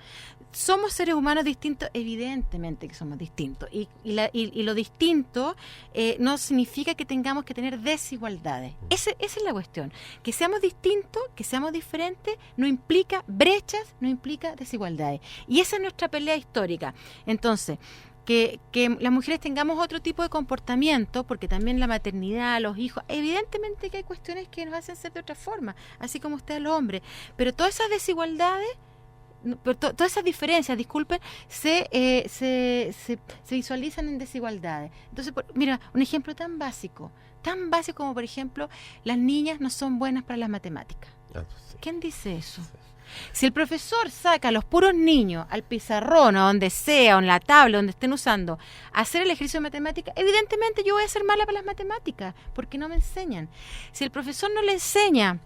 Somos seres humanos distintos, evidentemente que somos distintos, y lo distinto no significa que tengamos que tener desigualdades. Esa es la cuestión. Que seamos distintos, que seamos diferentes, no implica brechas, no implica desigualdades. Y esa es nuestra pelea histórica. Entonces, que las mujeres tengamos otro tipo de comportamiento, porque también la maternidad, los hijos, evidentemente que hay cuestiones que nos hacen ser de otra forma, así como ustedes los hombres, pero todas esas desigualdades, todas esas diferencias, disculpen, se visualizan en desigualdades. Entonces, mira, un ejemplo tan básico como, por ejemplo, las niñas no son buenas para las matemáticas. ¿Quién dice eso? Si el profesor saca a los puros niños al pizarrón o donde sea, o en la tabla, donde estén usando, a hacer el ejercicio de matemática, evidentemente yo voy a ser mala para las matemáticas, porque no me enseñan. Si el profesor no le enseña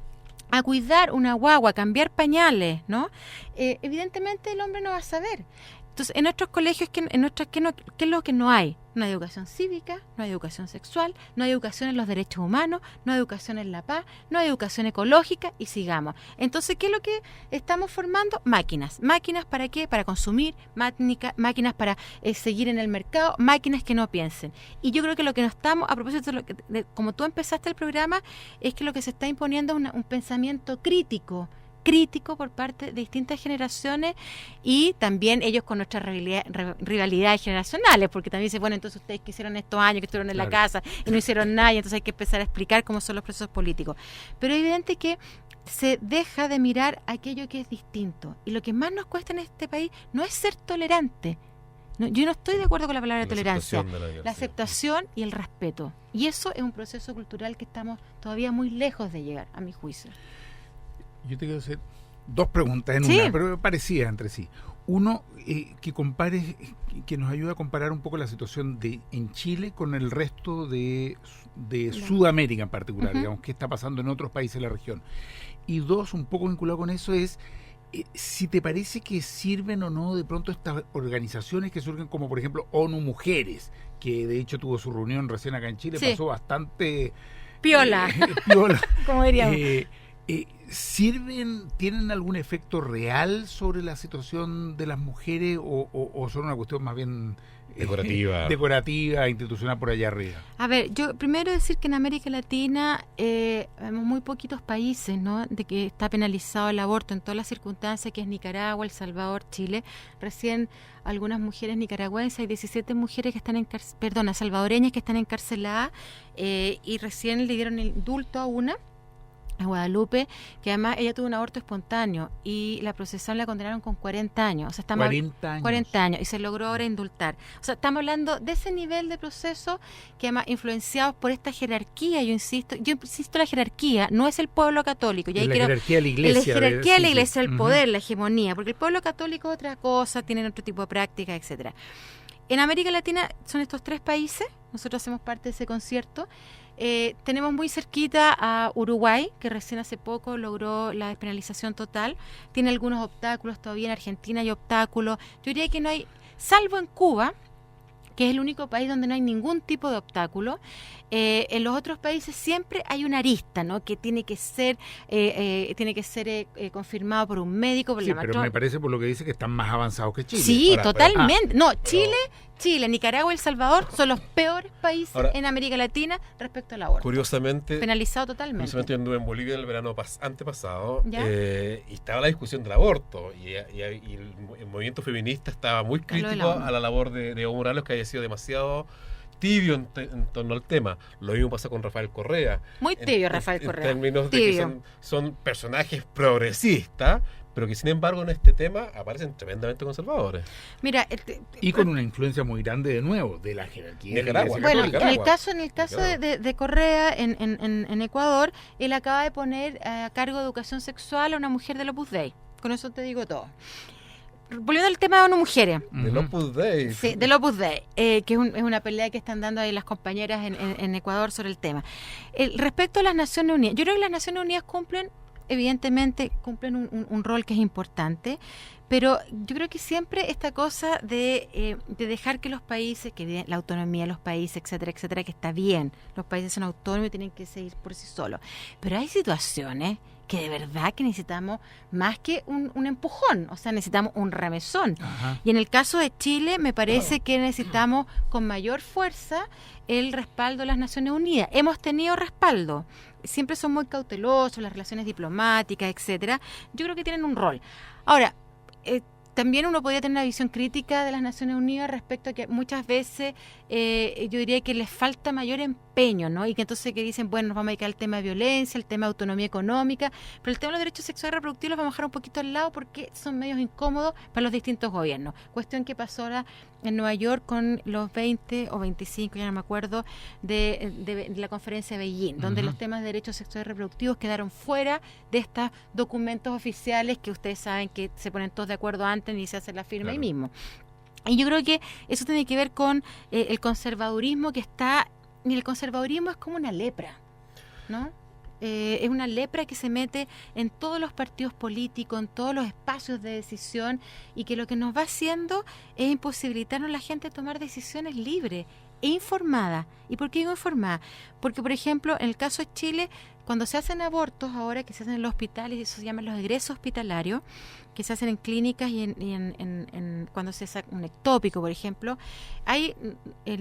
a cuidar una guagua, a cambiar pañales, ¿no? Evidentemente el hombre no va a saber. Entonces, en nuestros colegios, ¿qué es lo que no hay? No hay educación cívica, no hay educación sexual, no hay educación en los derechos humanos, no hay educación en la paz, no hay educación ecológica, y sigamos. Entonces, ¿qué es lo que estamos formando? Máquinas. ¿Máquinas para qué? Para consumir, máquinas para seguir en el mercado, máquinas que no piensen. Y yo creo que lo que nos estamos, a propósito de como tú empezaste el programa, es que lo que se está imponiendo es un pensamiento crítico por parte de distintas generaciones, y también ellos con nuestras rivalidades generacionales, porque también dicen, bueno, entonces ustedes que hicieron estos años, que estuvieron en la casa y no hicieron nada, y entonces hay que empezar a explicar cómo son los procesos políticos. Pero es evidente que se deja de mirar aquello que es distinto, y lo que más nos cuesta en este país no es ser tolerante. No, yo no estoy de acuerdo con la palabra tolerancia, la aceptación y el respeto, y eso es un proceso cultural que estamos todavía muy lejos de llegar, a mi juicio. Yo te quiero hacer dos preguntas en una, pero parecidas entre sí. Uno, que nos ayuda a comparar un poco la situación en Chile con el resto de Sudamérica en particular, digamos, qué está pasando en otros países de la región. Y dos, un poco vinculado con eso, es si te parece que sirven o no de pronto estas organizaciones que surgen, como por ejemplo ONU Mujeres, que de hecho tuvo su reunión recién acá en Chile, pasó bastante piola, como diríamos. ¿Tienen algún efecto real sobre la situación de las mujeres o son una cuestión más bien decorativa, institucional por allá arriba? A ver, yo primero decir que en América Latina vemos muy poquitos países, ¿no?, de que está penalizado el aborto en todas las circunstancias, que es Nicaragua, El Salvador, Chile. Recién algunas mujeres nicaragüenses, hay 17 mujeres que están salvadoreñas que están encarceladas, y recién le dieron el indulto a una, a Guadalupe, que además ella tuvo un aborto espontáneo, y la procesaron, la condenaron con 40 años. O sea, 40 años, y se logró ahora indultar. O sea, estamos hablando de ese nivel de proceso, que además influenciados por esta jerarquía, yo insisto, la jerarquía no es el pueblo católico. Y ahí jerarquía de la iglesia. La jerarquía de la iglesia, el poder, la hegemonía, porque el pueblo católico es otra cosa, tienen otro tipo de prácticas, etcétera. En América Latina son estos 3 países, nosotros hacemos parte de ese concierto. Tenemos muy cerquita a Uruguay, que recién hace poco logró la despenalización total. Tiene algunos obstáculos todavía. En Argentina hay obstáculos. Yo diría que no hay, salvo en Cuba, que es el único país donde no hay ningún tipo de obstáculo. En los otros países siempre hay una arista, ¿no?, que tiene que ser confirmado por un médico, por la matrona. Pero me parece, por lo que dice, que están más avanzados que Chile. Sí, totalmente. Chile, Nicaragua y El Salvador son los peores países en América Latina respecto al aborto. Curiosamente, penalizado totalmente. Curiosamente, yo anduve en Bolivia el verano antepasado, y estaba la discusión del aborto, y el movimiento feminista estaba muy crítico a la labor de Evo Morales, que había sido demasiado tibio en torno al tema. Lo mismo pasa con Rafael Correa. Muy tibio Rafael Correa. En términos de que son personajes progresistas, pero que sin embargo en este tema aparecen tremendamente conservadores. Mira, y con una influencia muy grande de nuevo de la jerarquía de Nicaragua. bueno, Nicaragua. en el caso de Correa en Ecuador, él acaba de poner a cargo de educación sexual a una mujer del Opus Dei. Con eso te digo todo. Volviendo al tema de ONU Mujeres. Del Opus Dei. Sí, del Opus Dei, que es una pelea que están dando ahí las compañeras en Ecuador sobre el tema. Respecto a las Naciones Unidas, yo creo que las Naciones Unidas evidentemente cumplen un rol que es importante, pero yo creo que siempre esta cosa de dejar que los países, que la autonomía de los países, etcétera, etcétera, que está bien, los países son autónomos y tienen que seguir por sí solos, pero hay situaciones que de verdad que necesitamos más que un empujón, o sea, necesitamos un remesón. Ajá. Y en el caso de Chile me parece que necesitamos con mayor fuerza el respaldo de las Naciones Unidas. Hemos tenido respaldo, siempre son muy cautelosos, las relaciones diplomáticas, etcétera. Yo creo que tienen un rol. Ahora, también uno podría tener una visión crítica de las Naciones Unidas respecto a que muchas veces yo diría que les falta mayor empeño, ¿no? Y que entonces que dicen, bueno, nos vamos a dedicar al tema de violencia, al tema de autonomía económica, pero el tema de los derechos sexuales y reproductivos los vamos a dejar un poquito al lado porque son medios incómodos para los distintos gobiernos. Cuestión que pasó ahora en Nueva York con los 20 o 25, ya no me acuerdo, de la conferencia de Beijing, donde los temas de derechos sexuales y reproductivos quedaron fuera de estos documentos oficiales que ustedes saben que se ponen todos de acuerdo antes y se hace la firma ahí mismo. Y yo creo que eso tiene que ver con el conservadurismo que está... Y el conservadurismo es como una lepra, ¿no? Es una lepra que se mete en todos los partidos políticos, en todos los espacios de decisión, y que lo que nos va haciendo es imposibilitarnos a la gente tomar decisiones libres e informadas. ¿Y por qué digo informada? Porque, por ejemplo, en el caso de Chile, cuando se hacen abortos ahora, que se hacen en los hospitales, eso se llaman los egresos hospitalarios, que se hacen en clínicas y cuando se hace un ectópico, por ejemplo, hay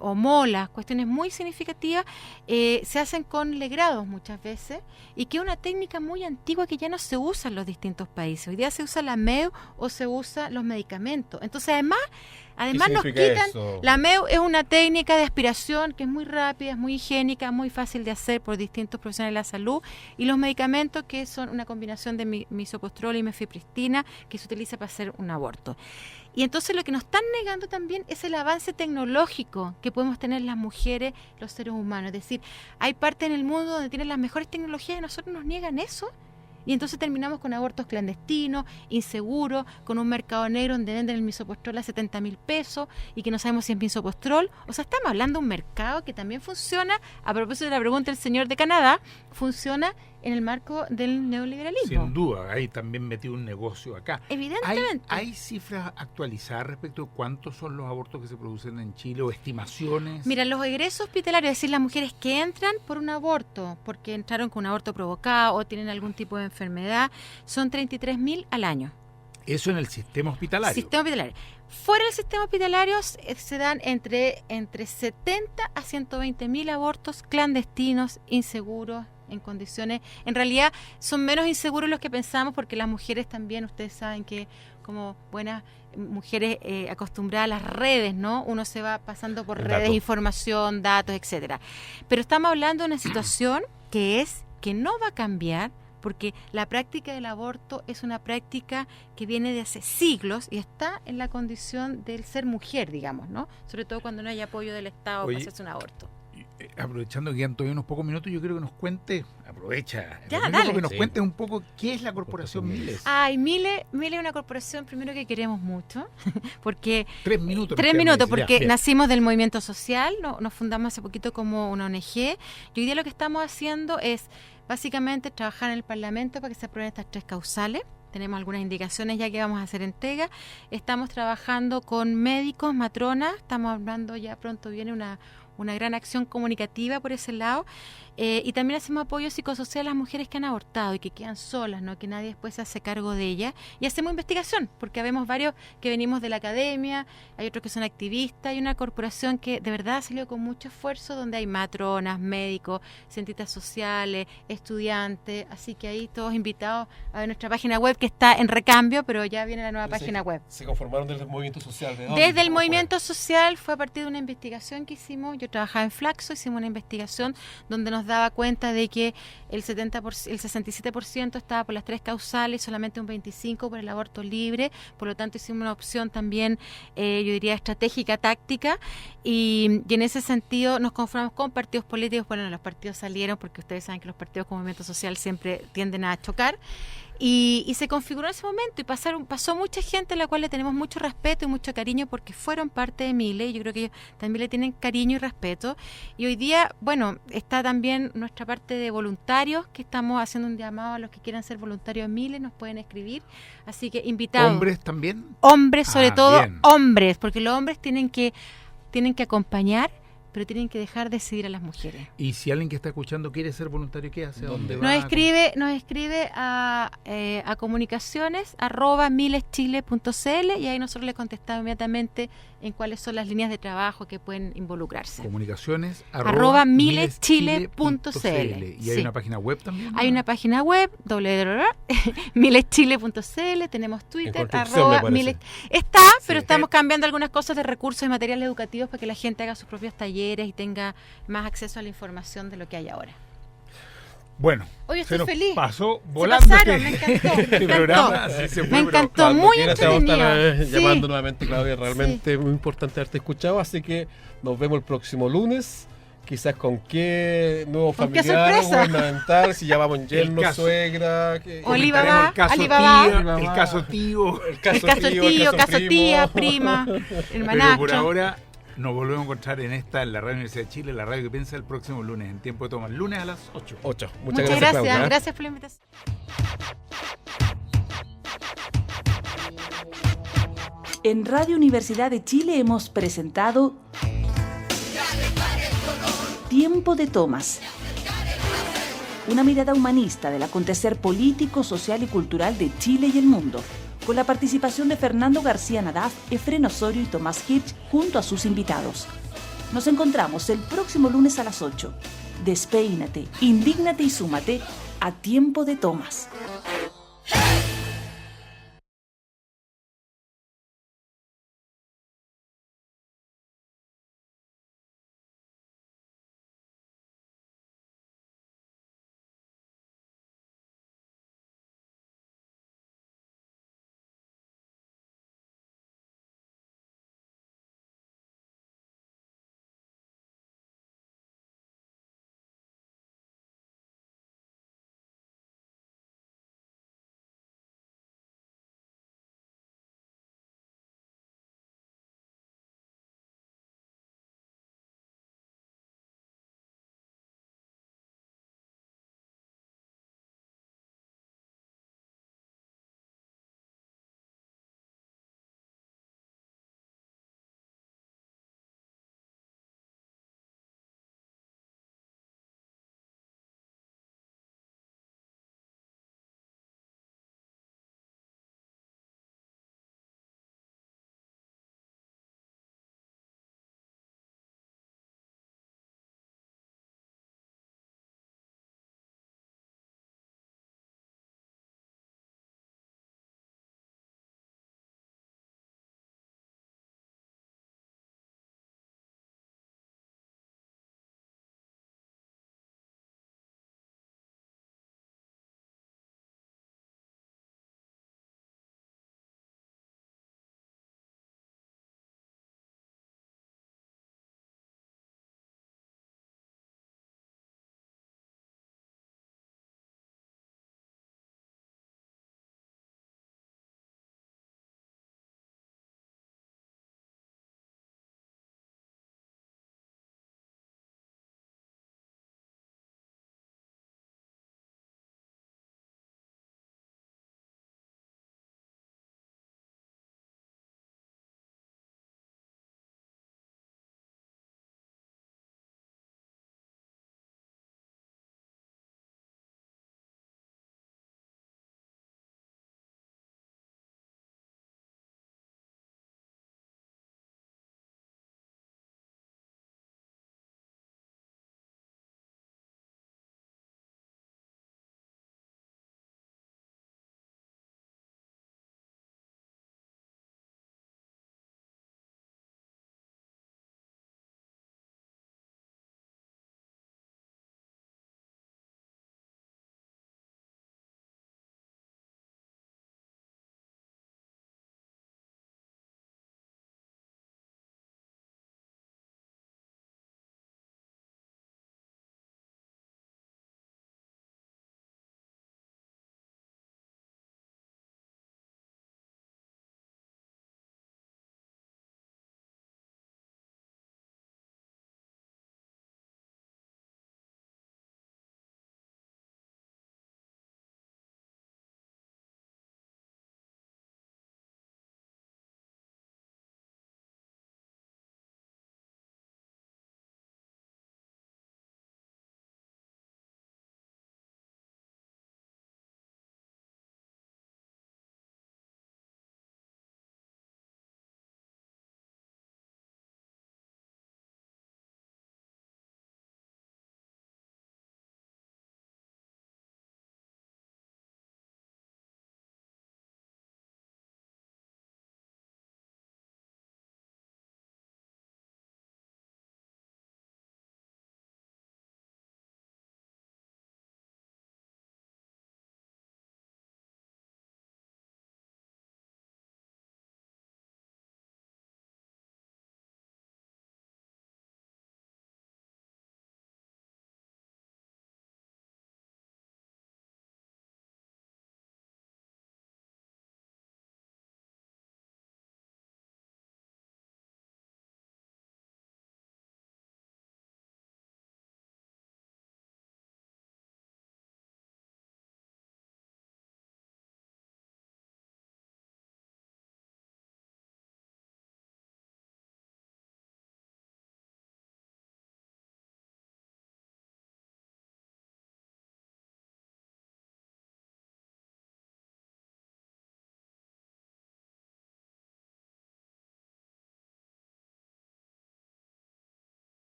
o molas, cuestiones muy significativas, se hacen con legrados muchas veces, y que es una técnica muy antigua que ya no se usa en los distintos países. Hoy día se usa la MEU o se usa los medicamentos. Entonces, además nos quitan, eso? La MEU es una técnica de aspiración que es muy rápida, es muy higiénica, muy fácil de hacer por distintos profesionales de la salud, y los medicamentos que son una combinación de misopostrol y mifepristina que se utiliza para hacer un aborto. Y entonces lo que nos están negando también es el avance tecnológico que podemos tener las mujeres, los seres humanos. Es decir, hay partes en el mundo donde tienen las mejores tecnologías y nosotros nos niegan eso. Y entonces terminamos con abortos clandestinos, inseguros, con un mercado negro donde venden el misopostrol a 70.000 pesos y que no sabemos si es misopostrol. O sea, estamos hablando de un mercado que también funciona, a propósito de la pregunta del señor de Canadá, funciona en el marco del neoliberalismo. Sin duda, ahí también metió un negocio acá. Evidentemente. ¿Hay cifras actualizadas respecto a cuántos son los abortos que se producen en Chile o estimaciones? Mira, los egresos hospitalarios, es decir, las mujeres que entran por un aborto, porque entraron con un aborto provocado o tienen algún tipo de enfermedad, son 33.000 al año. Eso en el sistema hospitalario. Sistema hospitalario. Fuera del sistema hospitalario se dan entre 70 a 120.000 abortos clandestinos, inseguros, en condiciones, en realidad son menos inseguros los que pensamos, porque las mujeres también, ustedes saben que como buenas mujeres acostumbradas a las redes, ¿no? Uno se va pasando por redes, información, datos, etcétera. Pero estamos hablando de una situación que no va a cambiar, porque la práctica del aborto es una práctica que viene de hace siglos y está en la condición del ser mujer, digamos, ¿no? Sobre todo cuando no hay apoyo del Estado para hacerse un aborto. Aprovechando que quedan todavía unos pocos minutos, yo quiero que nos cuente, que nos cuente un poco qué es la Corporación Miles. Ay, Miles es una corporación primero que queremos mucho, porque 3 minutos, porque nacimos del movimiento social, nos fundamos hace poquito como una ONG, y hoy día lo que estamos haciendo es básicamente trabajar en el Parlamento para que se aprueben estas 3 causales. Tenemos algunas indicaciones ya que vamos a hacer entrega. Estamos trabajando con médicos, matronas, estamos hablando ya pronto viene una gran acción comunicativa por ese lado, y también hacemos apoyo psicosocial a las mujeres que han abortado y que quedan solas, ¿no? Que nadie después se hace cargo de ellas, y hacemos investigación, porque habemos varios que venimos de la academia, hay otros que son activistas, hay una corporación que de verdad ha salido con mucho esfuerzo, donde hay matronas, médicos, cientistas sociales, estudiantes, así que ahí todos invitados a ver nuestra página web, que está en recambio, pero ya viene la nueva página web. ¿Se conformaron desde el movimiento social? Desde el movimiento social fue a partir de una investigación que hicimos, yo trabajaba en Flaxo, hicimos una investigación donde nos daba cuenta de que el 67% estaba por las 3 causales, solamente un 25% por el aborto libre, por lo tanto hicimos una opción también, yo diría, estratégica, táctica, y en ese sentido nos conformamos con partidos políticos. Bueno, los partidos salieron porque ustedes saben que los partidos como movimiento social siempre tienden a chocar, y se configuró en ese momento y pasó mucha gente a la cual le tenemos mucho respeto y mucho cariño porque fueron parte de Mile, y yo creo que ellos también le tienen cariño y respeto. Y hoy día, bueno, está también nuestra parte de voluntarios, que estamos haciendo un llamado a los que quieran ser voluntarios en Mile, nos pueden escribir, así que invitados. ¿Hombres también? Hombres, sobre todo bien. hombres, porque los hombres tienen que acompañar, pero tienen que dejar decidir a las mujeres. Y si alguien que está escuchando quiere ser voluntario, ¿qué hace? ¿A dónde va? Nos escribe a comunicaciones@mileschile.cl, y ahí nosotros le contestamos inmediatamente en cuáles son las líneas de trabajo que pueden involucrarse. Comunicaciones @mileschile.cl. ¿Y hay una página web también? Hay una página web, mileschile.cl, tenemos Twitter, está, pero estamos cambiando algunas cosas de recursos y materiales educativos para que la gente haga sus propios talleres y tenga más acceso a la información de lo que hay ahora. Bueno, hoy estoy se nos feliz. pasó volando. Me encantó. Programa. Me encantó, muy entretenido. Llamando nuevamente, Claudia, realmente muy importante haberte escuchado, así que nos vemos el próximo lunes. Quizás con qué nuevo familiar gubernamental, si ya vamos en yerno, suegra, Alibaba, el caso tío, caso tía, prima, hermanastra. Pero por ahora nos volvemos a encontrar en la Radio Universidad de Chile, la radio que piensa, el próximo lunes, en Tiempo de Toma, lunes a las 8. Muchas gracias, Claudia. Gracias por la invitación. En Radio Universidad de Chile hemos presentado Tiempo de Tomas, una mirada humanista del acontecer político, social y cultural de Chile y el mundo, con la participación de Fernando García Nadaf, Efrén Osorio y Tomás Hirsch junto a sus invitados. Nos encontramos el próximo lunes a las 8. Despeínate, indígnate y súmate a Tiempo de Tomas.